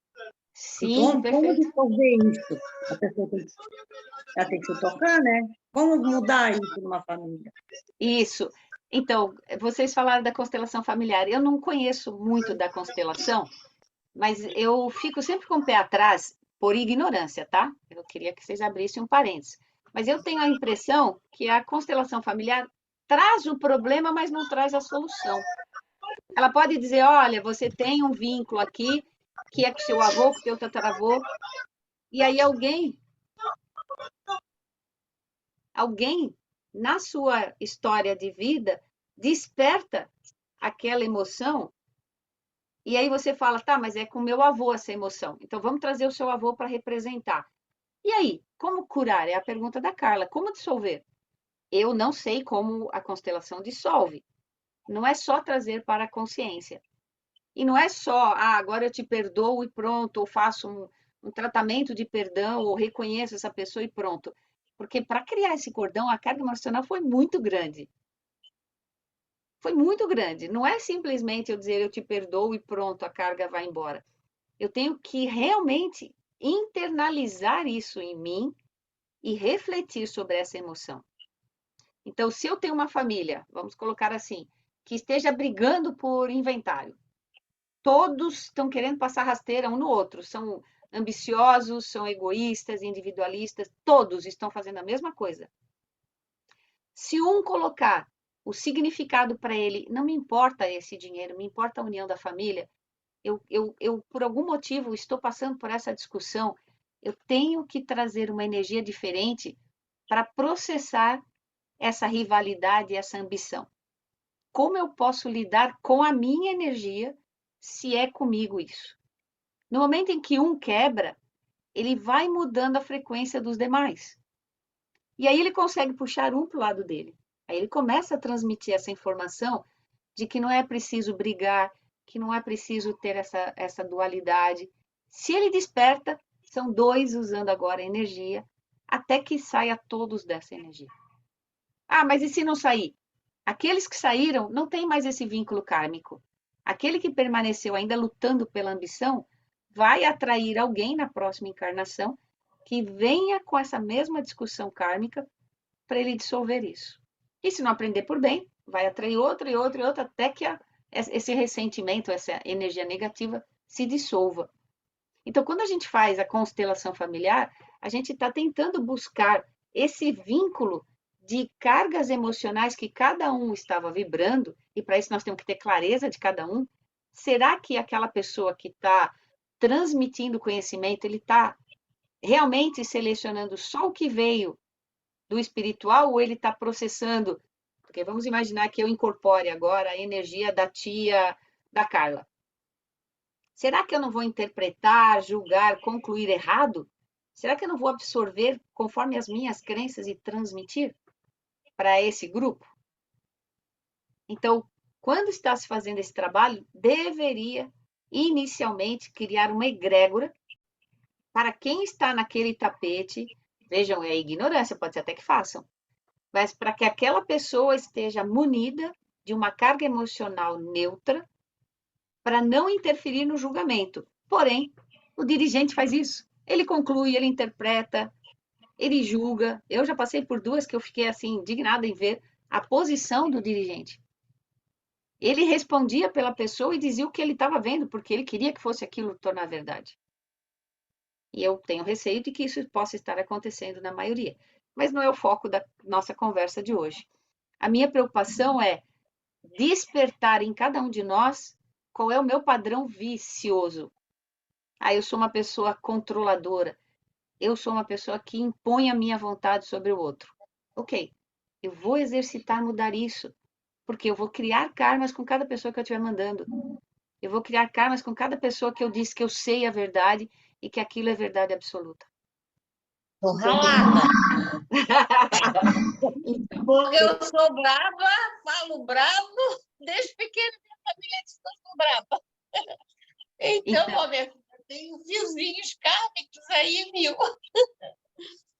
Sim, Como dissolver isso? A pessoa ela tem que se tocar, né? Como mudar isso numa família? Isso. Então, vocês falaram da constelação familiar. Eu não conheço muito da constelação, mas eu fico sempre com o pé atrás por ignorância, tá? Eu queria que vocês abrissem um parênteses. Mas eu tenho a impressão que a constelação familiar traz o problema, mas não traz a solução. Ela pode dizer, olha, você tem um vínculo aqui, que é com seu avô, com teu tataravô, e aí alguém na sua história de vida desperta aquela emoção, e aí você fala, tá, mas é com meu avô essa emoção, então vamos trazer o seu avô para representar. E aí, como curar? É a pergunta da Carla, como dissolver? Eu não sei como a constelação dissolve. Não é só trazer para a consciência. E não é só, agora eu te perdoo e pronto, ou faço um tratamento de perdão, ou reconheço essa pessoa e pronto. Porque para criar esse cordão, a carga emocional foi muito grande. Foi muito grande. Não é simplesmente eu dizer eu te perdoo e pronto, a carga vai embora. Eu tenho que realmente internalizar isso em mim e refletir sobre essa emoção. Então, se eu tenho uma família, vamos colocar assim, que esteja brigando por inventário, todos estão querendo passar rasteira um no outro, são ambiciosos, são egoístas, individualistas, todos estão fazendo a mesma coisa. Se um colocar o significado para ele, não me importa esse dinheiro, me importa a união da família, eu, por algum motivo, estou passando por essa discussão, eu tenho que trazer uma energia diferente para processar essa rivalidade, essa ambição. Como eu posso lidar com a minha energia se é comigo isso? No momento em que um quebra, ele vai mudando a frequência dos demais. E aí ele consegue puxar um para o lado dele. Aí ele começa a transmitir essa informação de que não é preciso brigar, que não é preciso ter essa dualidade. Se ele desperta, são dois usando agora a energia, até que saia todos dessa energia. Mas e se não sair? Aqueles que saíram não têm mais esse vínculo kármico. Aquele que permaneceu ainda lutando pela ambição vai atrair alguém na próxima encarnação que venha com essa mesma discussão kármica para ele dissolver isso. E se não aprender por bem, vai atrair outra e outra e outra, até que esse ressentimento, essa energia negativa se dissolva. Então, quando a gente faz a constelação familiar, a gente está tentando buscar esse vínculo de cargas emocionais que cada um estava vibrando, e para isso nós temos que ter clareza de cada um. Será que aquela pessoa que está transmitindo conhecimento, ele está realmente selecionando só o que veio do espiritual ou ele está processando? Porque vamos imaginar que eu incorpore agora a energia da tia da Carla. Será que eu não vou interpretar, julgar, concluir errado? Será que eu não vou absorver conforme as minhas crenças e transmitir para esse grupo? Então, quando está se fazendo esse trabalho, deveria inicialmente criar uma egrégora para quem está naquele tapete. Vejam, é a ignorância, pode ser até que façam, mas para que aquela pessoa esteja munida de uma carga emocional neutra para não interferir no julgamento. Porém, o dirigente faz isso. Ele conclui, ele interpreta, ele julga. Eu já passei por duas que eu fiquei assim indignada em ver a posição do dirigente. Ele respondia pela pessoa e dizia o que ele estava vendo, porque ele queria que fosse aquilo tornar verdade. E eu tenho receio de que isso possa estar acontecendo na maioria. Mas não é o foco da nossa conversa de hoje. A minha preocupação é despertar em cada um de nós qual é o meu padrão vicioso. Eu sou uma pessoa controladora. eu sou uma pessoa que impõe a minha vontade sobre o outro. Ok, eu vou exercitar mudar isso, porque eu vou criar karmas com cada pessoa que eu estiver mandando. Eu vou criar karmas com cada pessoa que eu disse que eu sei a verdade e que aquilo é verdade absoluta. Tô Então, ralada. então, Porque eu sou brava, falo bravo, desde pequena minha família diz que eu sou brava. Então, então, ó, minha filha, tem fiozinhos kármicos aí, viu?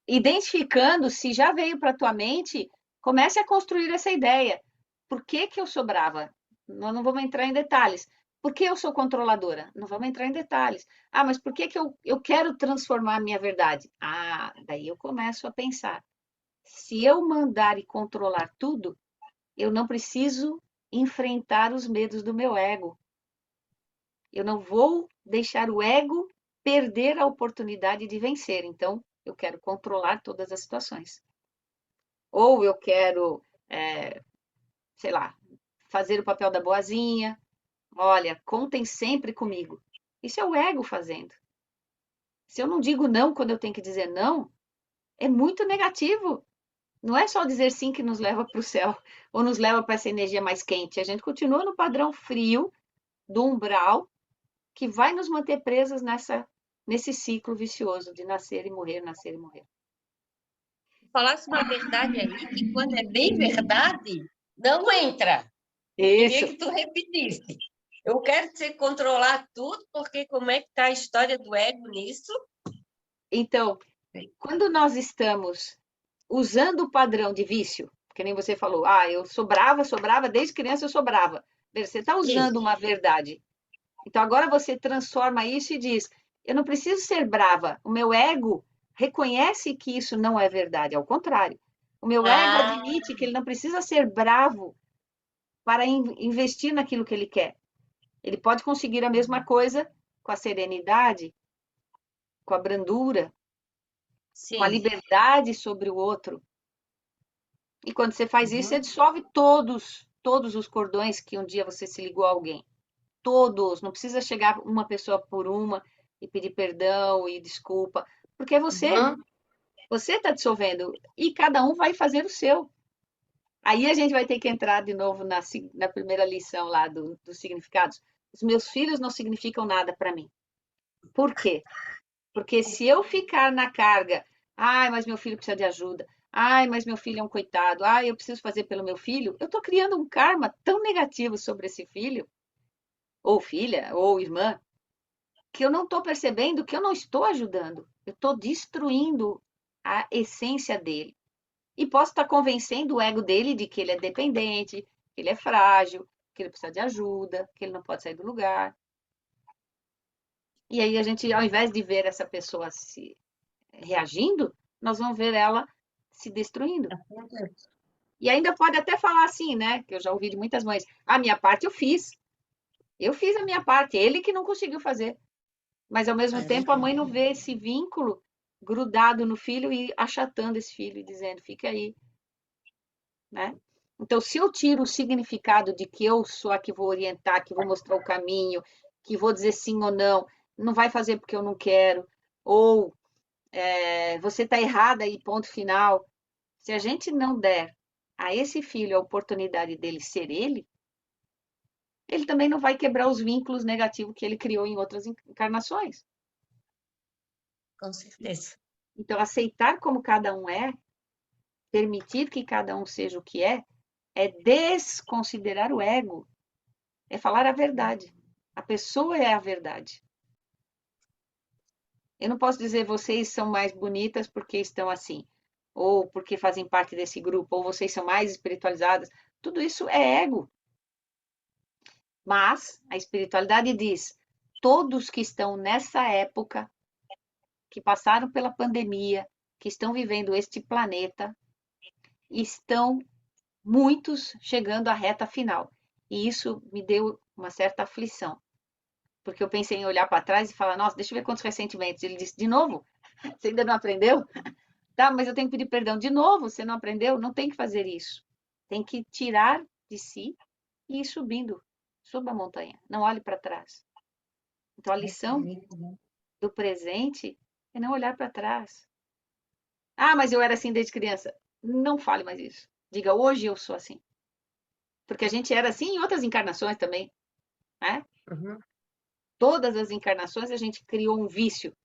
identificando se já veio para a tua mente, comece a construir essa ideia. Por que que eu sou brava? Nós não vamos entrar em detalhes. Por que eu sou controladora? Não vamos entrar em detalhes. Ah, mas por que que eu quero transformar a minha verdade? Ah, daí eu começo a pensar. Se eu mandar e controlar tudo, eu não preciso enfrentar os medos do meu ego. Eu não vou deixar o ego perder a oportunidade de vencer. Então, eu quero controlar todas as situações. Ou eu quero, sei lá, fazer o papel da boazinha. Olha, contem sempre comigo. Isso é o ego fazendo. Se eu não digo não quando eu tenho que dizer não, é muito negativo. Não é só dizer sim que nos leva para o céu ou nos leva para essa energia mais quente. A gente continua no padrão frio do umbral que vai nos manter presas nesse ciclo vicioso de nascer e morrer, nascer e morrer. Falasse uma verdade aí, que quando é bem verdade, não entra. Isso. Queria que tu repetisse. Eu quero você controlar tudo, porque como é que está a história do ego nisso? Então, quando nós estamos usando o padrão de vício, que nem você falou, eu sou brava, desde criança eu sou brava. Você está usando Isso. uma verdade. Então, agora você transforma isso e diz, eu não preciso ser brava. O meu ego reconhece que isso não é verdade, ao contrário. O meu ego Ah, admite que ele não precisa ser bravo para investir naquilo que ele quer. Ele pode conseguir a mesma coisa com a serenidade, com a brandura, com a sim. liberdade sobre o outro. E quando você faz isso, você Uhum. dissolve todos os cordões que um dia você se ligou a alguém. Todos. Não precisa chegar uma pessoa por uma e pedir perdão e desculpa, porque é você. Uhum. Você está dissolvendo e cada um vai fazer o seu. Aí a gente vai ter que entrar de novo na primeira lição lá dos significados. Os meus filhos não significam nada para mim. Por quê? Porque se eu ficar na carga, mas meu filho precisa de ajuda, mas meu filho é um coitado, eu preciso fazer pelo meu filho, eu estou criando um karma tão negativo sobre esse filho, ou filha, ou irmã, que eu não estou percebendo que eu não estou ajudando, eu estou destruindo a essência dele. E posso estar convencendo o ego dele de que ele é dependente, que ele é frágil, que ele precisa de ajuda, que ele não pode sair do lugar. E aí a gente, ao invés de ver essa pessoa se reagindo, nós vamos ver ela se destruindo. E ainda pode até falar assim, né? Que eu já ouvi de muitas mães: a minha parte eu fiz. Eu fiz a minha parte, ele que não conseguiu fazer. Mas ao mesmo tempo a mãe não vê esse vínculo grudado no filho e achatando esse filho e dizendo: fica aí, né? Então, se eu tiro o significado de que eu sou a que vou orientar, que vou mostrar o caminho, que vou dizer sim ou não, não vai fazer porque eu não quero, ou você está errada e ponto final. Se a gente não der a esse filho a oportunidade dele ser ele, ele também não vai quebrar os vínculos negativos que ele criou em outras encarnações. Com certeza. Então, aceitar como cada um é, permitir que cada um seja o que é desconsiderar o ego, é falar a verdade. A pessoa é a verdade. Eu não posso dizer vocês são mais bonitas porque estão assim, ou porque fazem parte desse grupo, ou vocês são mais espiritualizadas. Tudo isso é ego. Mas a espiritualidade diz: todos que estão nessa época, que passaram pela pandemia, que estão vivendo este planeta, estão muitos chegando à reta final. E isso me deu uma certa aflição, porque eu pensei em olhar para trás e falar: nossa, deixa eu ver quantos ressentimentos. Ele disse: de novo? Você ainda não aprendeu? Tá, mas eu tenho que pedir perdão. De novo, você não aprendeu? Não tem que fazer isso. Tem que tirar de si e ir subindo. Suba a montanha. Não olhe para trás. Então, a lição do presente É não olhar para trás. Ah, mas eu era assim desde criança. Não fale mais isso. Diga, hoje eu sou assim. Porque a gente era assim em outras encarnações também, né? Uhum. Todas as encarnações a gente criou um vício.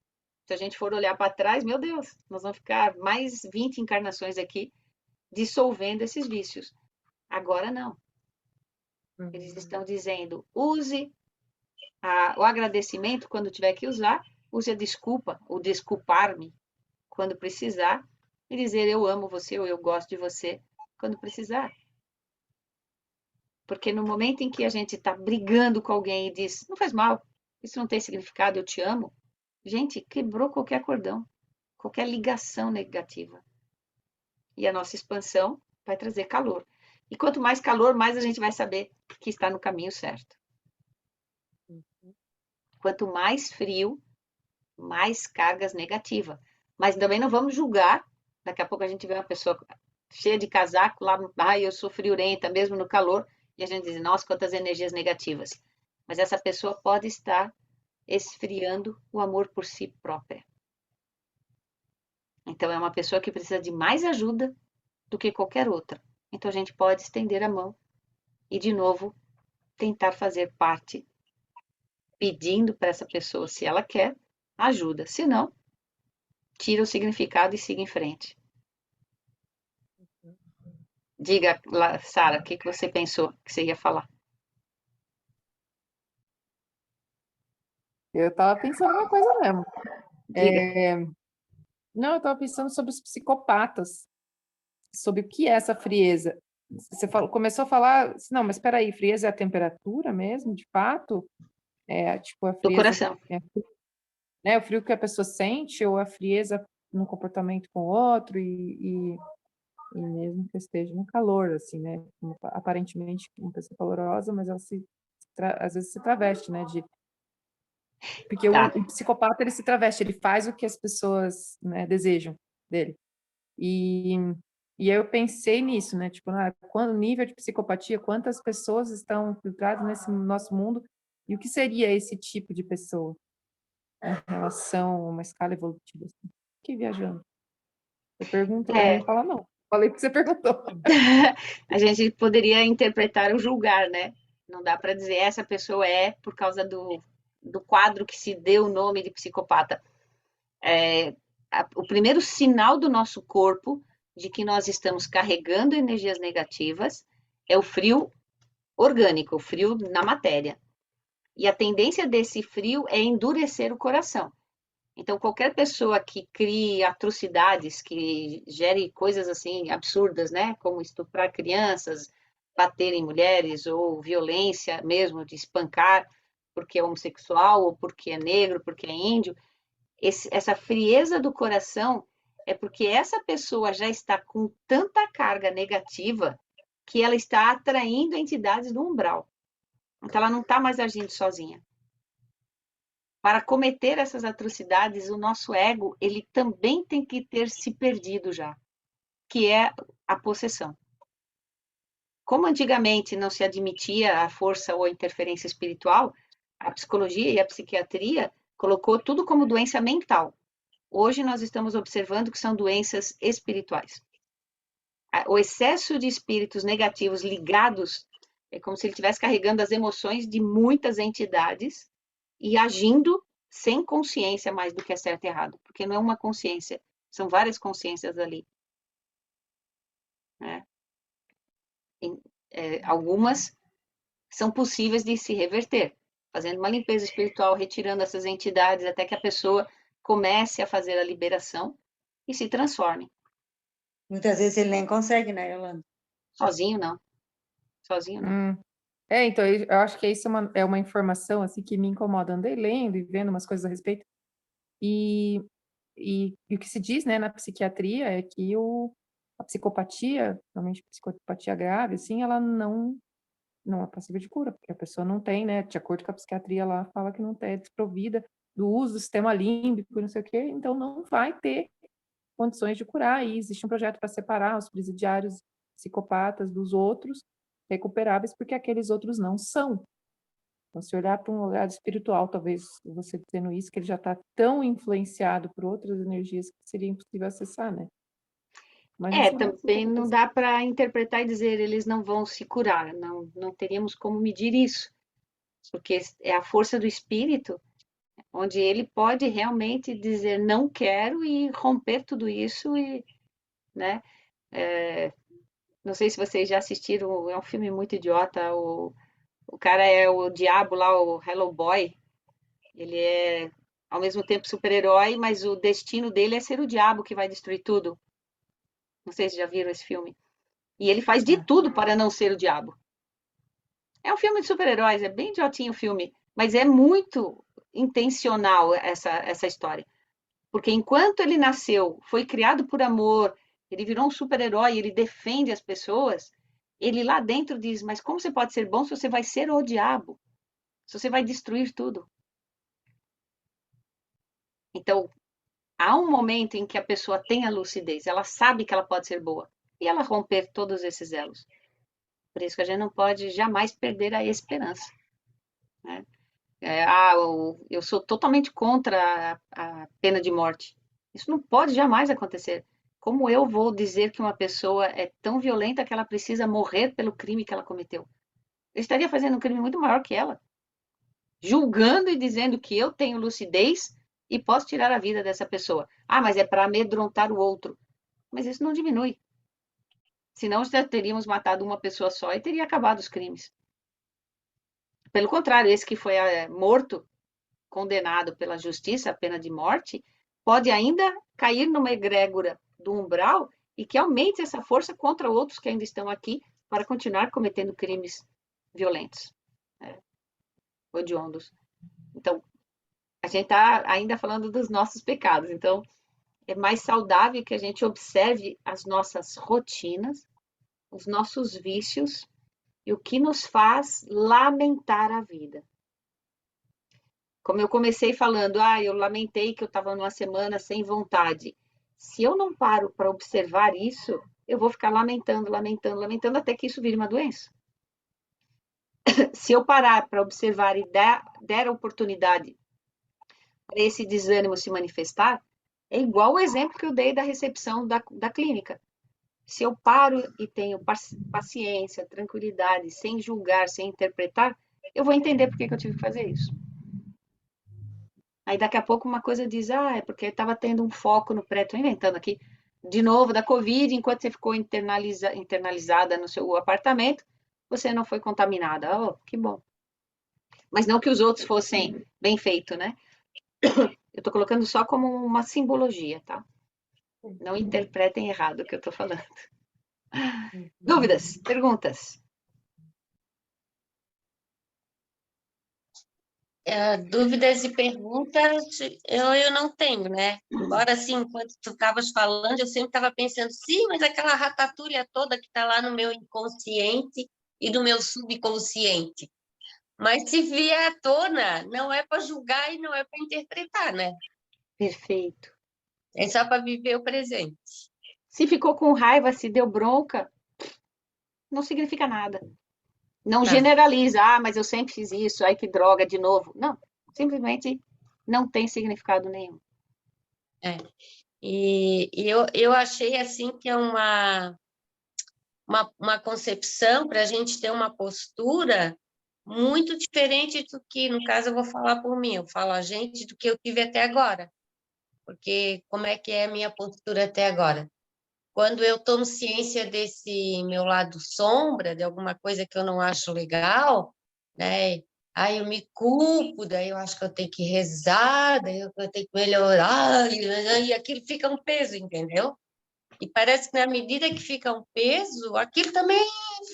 Se a gente for olhar para trás, meu Deus, nós vamos ficar mais 20 encarnações aqui dissolvendo esses vícios. Agora não. Eles estão dizendo, use o agradecimento quando tiver que usar, use a desculpa, o desculpar-me quando precisar, e dizer eu amo você ou eu gosto de você quando precisar. Porque no momento em que a gente está brigando com alguém e diz, não faz mal, isso não tem significado, eu te amo, gente, quebrou qualquer cordão, qualquer ligação negativa. E a nossa expansão vai trazer calor. E quanto mais calor, mais a gente vai saber que está no caminho certo. Quanto mais frio, mais cargas negativas. Mas também não vamos julgar. Daqui a pouco a gente vê uma pessoa cheia de casaco lá, eu sou friorenta, mesmo no calor, e a gente diz, nossa, quantas energias negativas. Mas essa pessoa pode estar esfriando o amor por si própria. Então, é uma pessoa que precisa de mais ajuda do que qualquer outra. Então, a gente pode estender a mão e, de novo, tentar fazer parte, pedindo para essa pessoa, se ela quer, ajuda. Se não, tira o significado e siga em frente. Diga, Sara, o que você pensou que você ia falar? Eu estava pensando uma coisa mesmo. Diga. Não, eu estava pensando sobre os psicopatas, sobre o que é essa frieza. Você começou a falar, não, mas espera aí, frieza é a temperatura mesmo, de fato? É tipo a Do frieza, coração. né, o frio que a pessoa sente ou a frieza no comportamento com o outro e mesmo que esteja no calor, assim, né? Aparentemente uma pessoa calorosa, mas ela às vezes se traveste, né? Porque Tá. o psicopata, ele se traveste, ele faz o que as pessoas, né, desejam dele. E aí eu pensei nisso, né? Tipo, quando nível de psicopatia, quantas pessoas estão filtradas nesse nosso mundo e o que seria esse tipo de pessoa em relação a uma escala evolutiva? Assim. Fiquei viajando. Eu pergunto, eu não falo não. Falei porque você perguntou. A gente poderia interpretar o julgar, né? Não dá para dizer essa pessoa é por causa do quadro que se deu o nome de psicopata. O primeiro sinal do nosso corpo de que nós estamos carregando energias negativas é o frio orgânico, o frio na matéria. E a tendência desse frio é endurecer o coração. Então, qualquer pessoa que crie atrocidades, que gere coisas assim absurdas, né, como estuprar crianças, bater em mulheres ou violência mesmo de espancar porque é homossexual ou porque é negro, porque é índio, essa frieza do coração é porque essa pessoa já está com tanta carga negativa que ela está atraindo entidades do umbral. Então, ela não está mais agindo sozinha. Para cometer essas atrocidades, o nosso ego, ele também tem que ter se perdido já, que é a possessão. Como antigamente não se admitia a força ou a interferência espiritual, a psicologia e a psiquiatria colocou tudo como doença mental. Hoje nós estamos observando que são doenças espirituais. O excesso de espíritos negativos ligados é como se ele estivesse carregando as emoções de muitas entidades e agindo sem consciência mais do que é certo e errado, porque não é uma consciência, são várias consciências ali. Né? Algumas são possíveis de se reverter, fazendo uma limpeza espiritual, retirando essas entidades até que a pessoa comece a fazer a liberação e se transforme. Muitas vezes ele nem consegue, né, Yolanda? Sozinho, não. Sozinho, não. Então, eu acho que isso é uma informação assim que me incomoda. Andei lendo e vendo umas coisas a respeito. E o que se diz, né, na psiquiatria é que a psicopatia, realmente psicopatia grave, assim, ela não é passível de cura, porque a pessoa não tem, né, de acordo com a psiquiatria lá, fala que não tem, é desprovida do uso do sistema límbico, não sei o quê, então não vai ter condições de curar, e existe um projeto para separar os presidiários psicopatas dos outros recuperáveis, porque aqueles outros não são. Então, se olhar para um lado espiritual, talvez você dizendo isso, que ele já está tão influenciado por outras energias que seria impossível acessar, né? Mas não sabemos se Também não acontece. dá para interpretar e dizer eles não vão se curar, não teríamos como medir isso, porque é a força do espírito, onde ele pode realmente dizer não quero e romper tudo isso e, né? Não sei se vocês já assistiram, é um filme muito idiota, o cara é o diabo lá, o Hello Boy, ele é ao mesmo tempo super-herói, mas o destino dele é ser o diabo que vai destruir tudo. Não sei se já viram esse filme. E ele faz de tudo para não ser o diabo. É um filme de super-heróis, é bem idiotinho o filme, mas é muito intencional essa história. Porque enquanto ele nasceu, foi criado por amor, ele virou um super-herói, ele defende as pessoas, ele lá dentro diz, mas como você pode ser bom se você vai ser o diabo? Se você vai destruir tudo? Então, há um momento em que a pessoa tem a lucidez, ela sabe que ela pode ser boa, e ela romper todos esses elos. Por isso que a gente não pode jamais perder a esperança, né? Eu sou totalmente contra a pena de morte. Isso não pode jamais acontecer. Como eu vou dizer que uma pessoa é tão violenta que ela precisa morrer pelo crime que ela cometeu? Eu estaria fazendo um crime muito maior que ela, julgando e dizendo que eu tenho lucidez e posso tirar a vida dessa pessoa. Ah, mas é para amedrontar o outro. Mas isso não diminui. Senão já teríamos matado uma pessoa só e teria acabado os crimes. Pelo contrário, esse que foi morto, condenado pela justiça, a pena de morte, pode ainda cair numa egrégora do umbral e que aumente essa força contra outros que ainda estão aqui para continuar cometendo crimes violentos, né, hediondos. Então, a gente está ainda falando dos nossos pecados. Então, é mais saudável que a gente observe as nossas rotinas, os nossos vícios e o que nos faz lamentar a vida. Como eu comecei falando, eu lamentei que eu estava numa semana sem vontade. Se eu não paro para observar isso, eu vou ficar lamentando, lamentando, lamentando até que isso vire uma doença. Se eu parar para observar e der a oportunidade para esse desânimo se manifestar, é igual o exemplo que eu dei da recepção da clínica. Se eu paro e tenho paciência, tranquilidade, sem julgar, sem interpretar, eu vou entender por que eu tive que fazer isso. Aí daqui a pouco uma coisa diz, é porque estava tendo um foco no pré, estou inventando aqui, de novo, da Covid, enquanto você ficou internalizada no seu apartamento, você não foi contaminada. Oh, que bom. Mas não que os outros fossem bem feitos, né? Eu estou colocando só como uma simbologia, tá? Não interpretem errado o que eu estou falando. Dúvidas? Perguntas? Dúvidas e perguntas eu não tenho, né? Embora, assim, enquanto tu estavas falando, eu sempre estava pensando, sim, mas aquela ratatouille toda que está lá no meu inconsciente e no meu subconsciente. Mas se vier à tona, não é para julgar e não é para interpretar, né? Perfeito. É só para viver o presente. Se ficou com raiva, se deu bronca, não significa nada. Não generaliza, mas eu sempre fiz isso, ai que droga, de novo. Não, simplesmente não tem significado nenhum. E eu achei assim que é uma concepção para a gente ter uma postura muito diferente do que, no caso, eu vou falar por mim, eu falo a gente do que eu tive até agora. Porque como é que é a minha postura até agora? Quando eu tomo ciência desse meu lado sombra, de alguma coisa que eu não acho legal, né? Aí eu me culpo, daí eu acho que eu tenho que rezar, daí eu tenho que melhorar, e aquilo fica um peso, entendeu? E parece que na medida que fica um peso, aquilo também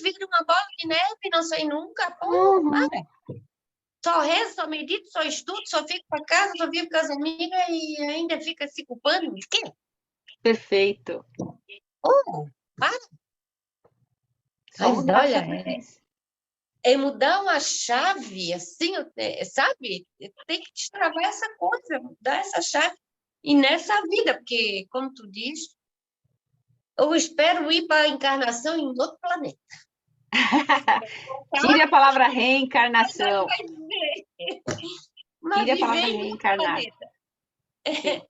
vira uma bola de neve, não sai nunca. Pô, só rezo, só medito, só estudo, só fico para casa, só vivo com as amigas e ainda fica se culpando. De quê? Perfeito. Para. Só Mas mudar olha, essa frequência. é mudar uma chave, assim, sabe? Tem que destravar essa coisa, mudar essa chave. E nessa vida, porque, como tu diz, eu espero ir para a encarnação em outro planeta. Tire a palavra reencarnação. Vai viver. Mas Tire a palavra viver em outro reencarnar. planeta.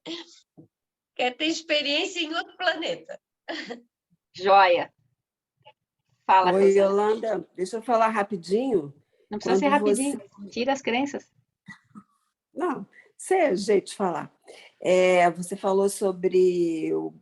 Quer ter experiência em outro planeta. Joia. Fala, Oi, Rosana. Yolanda, deixa eu falar rapidinho. Não precisa ser Quando rapidinho. Tira as crenças. Não, isso é jeito de falar. Você falou sobre o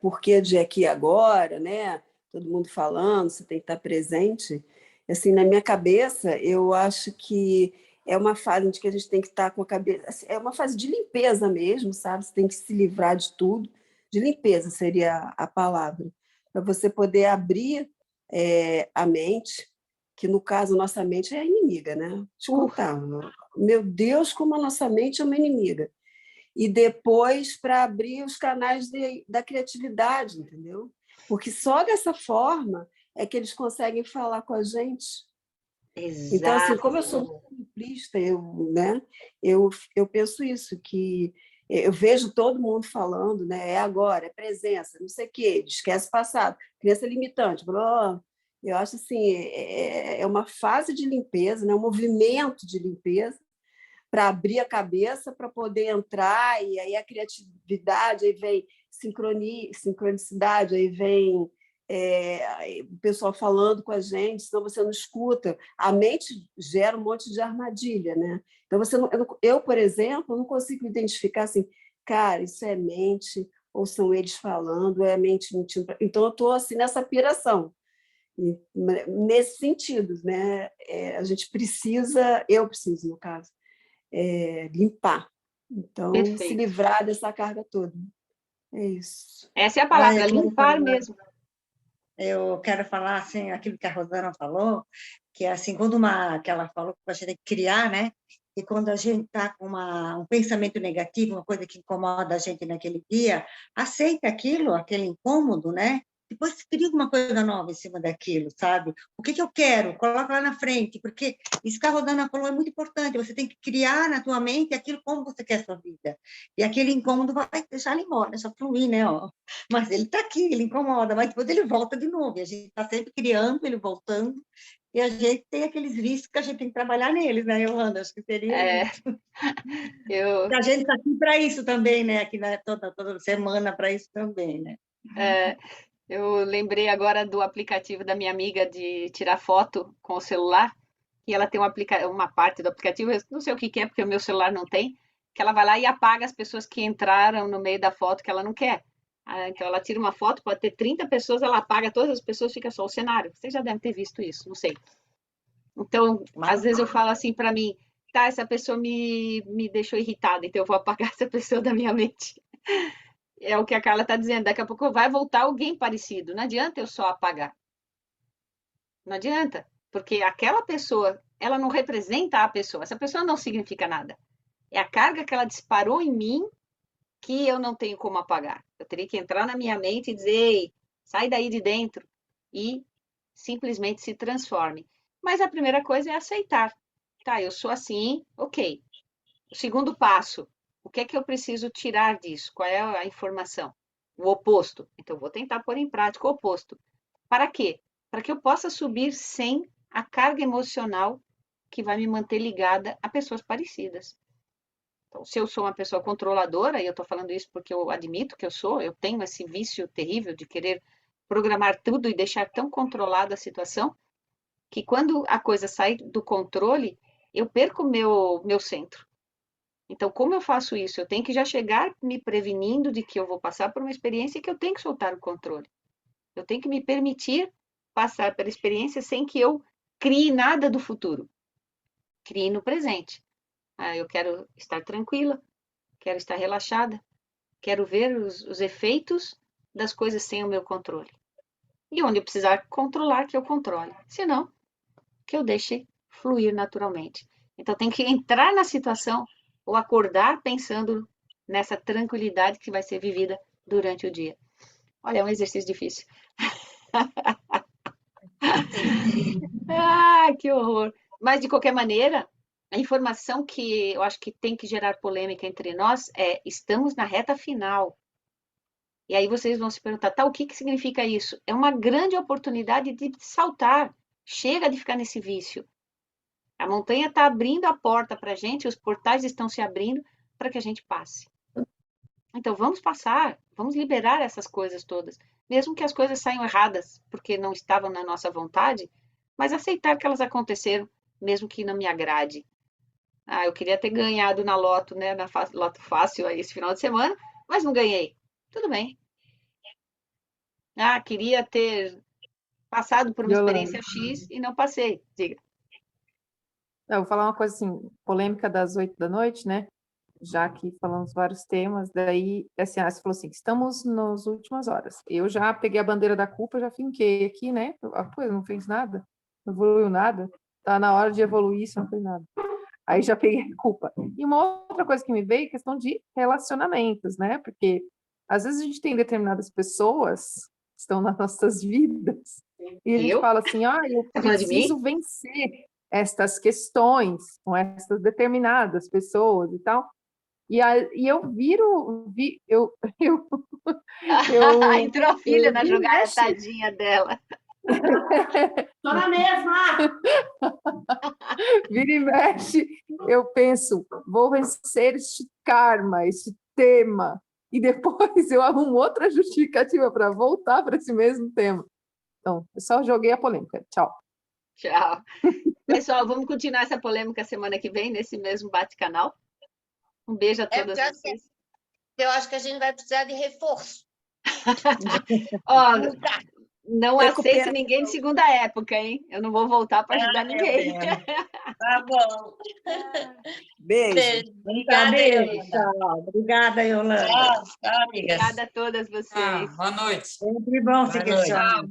porquê de aqui e agora, né? Todo mundo falando, você tem que estar presente. Assim, na minha cabeça, eu acho que é uma fase em que a gente tem que estar com a cabeça... assim, é uma fase de limpeza mesmo, sabe? Você tem que se livrar de tudo. De limpeza seria a palavra. Para você poder abrir a mente, que no caso, nossa mente é a inimiga, né? Te contar. Meu Deus, como a nossa mente é uma inimiga. E depois para abrir os canais da criatividade, entendeu? Porque só dessa forma é que eles conseguem falar com a gente. Exato. Então, assim, como eu sou muito simplista, eu penso isso, que eu vejo todo mundo falando, né? É agora, é presença, não sei o quê, esquece o passado, crença limitante, blá, blá. Eu acho assim, é uma fase de limpeza, né? Um movimento de limpeza para abrir a cabeça, para poder entrar, e aí a criatividade, aí vem sincronicidade, aí vem o pessoal falando com a gente, senão você não escuta. A mente gera um monte de armadilha, né? Então, eu, por exemplo, não consigo identificar assim, cara, isso é mente, ou são eles falando, ou é a mente mentindo. Então, eu estou assim, nessa piração. Nesse sentido, né? Eu preciso, no caso, limpar. Então, Perfeito. se livrar dessa carga toda. É isso. Essa é a palavra, limpar mesmo. Eu quero falar assim, aquilo que a Rosana falou, que é assim, que ela falou que a gente tem que criar, né? E quando a gente está com um pensamento negativo, uma coisa que incomoda a gente naquele dia, aceita aquele incômodo, né? Depois cria alguma coisa nova em cima daquilo, sabe? O que eu quero? Coloca lá na frente, porque isso que a Rosana falou é muito importante. Você tem que criar na tua mente aquilo como você quer a sua vida. E aquele incômodo vai deixar ele embora, deixa fluir, né? Ó. Mas ele está aqui, ele incomoda, mas depois ele volta de novo. E a gente está sempre criando, ele voltando. E a gente tem aqueles vícios que a gente tem que trabalhar neles, né, Yolanda? Acho que seria isso. E a gente está aqui para isso também, né? Aqui toda semana para isso também, né? Eu lembrei agora do aplicativo da minha amiga de tirar foto com o celular, e ela tem uma parte do aplicativo, eu não sei o que é, porque o meu celular não tem, que ela vai lá e apaga as pessoas que entraram no meio da foto que ela não quer. Então, ela tira uma foto, pode ter 30 pessoas, ela apaga todas as pessoas, fica só o cenário. Vocês já devem ter visto isso, não sei. Então, às vezes eu falo assim para mim, tá, essa pessoa me deixou irritada, então eu vou apagar essa pessoa da minha mente. É o que a Carla está dizendo, daqui a pouco vai voltar alguém parecido. Não adianta eu só apagar. Não adianta, porque aquela pessoa, ela não representa a pessoa. Essa pessoa não significa nada. É a carga que ela disparou em mim que eu não tenho como apagar. Eu teria que entrar na minha mente e dizer, ei, sai daí de dentro e simplesmente se transforme. Mas a primeira coisa é aceitar. Tá, eu sou assim, ok. O segundo passo, o que é que eu preciso tirar disso? Qual é a informação? O oposto. Então, eu vou tentar pôr em prática o oposto. Para quê? Para que eu possa subir sem a carga emocional que vai me manter ligada a pessoas parecidas. Então, se eu sou uma pessoa controladora, e eu estou falando isso porque eu admito que eu tenho esse vício terrível de querer programar tudo e deixar tão controlada a situação, que quando a coisa sai do controle, eu perco o meu centro. Então, como eu faço isso? Eu tenho que já chegar me prevenindo de que eu vou passar por uma experiência que eu tenho que soltar o controle. Eu tenho que me permitir passar pela experiência sem que eu crie nada do futuro. Crie no presente. Eu quero estar tranquila, quero estar relaxada, quero ver os efeitos das coisas sem o meu controle. E onde eu precisar controlar, que eu controle. Se não, que eu deixe fluir naturalmente. Então, tem que entrar na situação ou acordar pensando nessa tranquilidade que vai ser vivida durante o dia. Olha, é um exercício difícil. Que horror! Mas, de qualquer maneira, a informação que eu acho que tem que gerar polêmica entre nós é: estamos na reta final. E aí vocês vão se perguntar, tá, o que significa isso? É uma grande oportunidade de saltar, Chega de ficar nesse vício. A montanha está abrindo a porta para a gente, os portais estão se abrindo para que a gente passe. Então, vamos passar, vamos liberar essas coisas todas, mesmo que as coisas saiam erradas, porque não estavam na nossa vontade, mas aceitar que elas aconteceram, mesmo que não me agrade. Ah, eu queria ter ganhado na Loto, né, na Loto Fácil aí esse final de semana, mas não ganhei. Tudo bem. Ah, queria ter passado por uma Yolanda. experiência X e não passei. Diga. Eu vou falar uma coisa assim, polêmica das 8 da noite, né? Já que falamos vários temas, daí, assim, você falou assim, estamos nas últimas horas. Eu já peguei a bandeira da culpa, já finquei aqui, né? Pô, não fez nada, não evoluiu nada, tá na hora de evoluir, isso não fez nada. Aí já peguei a culpa. E uma outra coisa que me veio é questão de relacionamentos, né? Porque às vezes a gente tem determinadas pessoas que estão nas nossas vidas e a gente fala assim, eu Tá falando de mim? preciso vencer estas questões com essas determinadas pessoas e tal. E eu Entrou a filha na vira e jogada, mexe. tadinha dela. Tô na mesma! Vira e mexe, eu penso, vou vencer este karma, este tema, e depois eu arrumo outra justificativa para voltar para esse mesmo tema. Então, eu só joguei a polêmica. Tchau. Tchau. Pessoal, vamos continuar essa polêmica semana que vem, nesse mesmo bate-canal. Um beijo a todas vocês. Eu acho que a gente vai precisar de reforço. Ó, Nunca. não aceito ninguém de segunda época, hein? Eu não vou voltar para ajudar ninguém. Tá bom. Beijo. Obrigada, Beijo, Yolanda. tchau. Obrigada, Yolanda. Tchau, amigas. Obrigada a todas vocês. Boa noite. Sempre bom se Boa questionar. noite.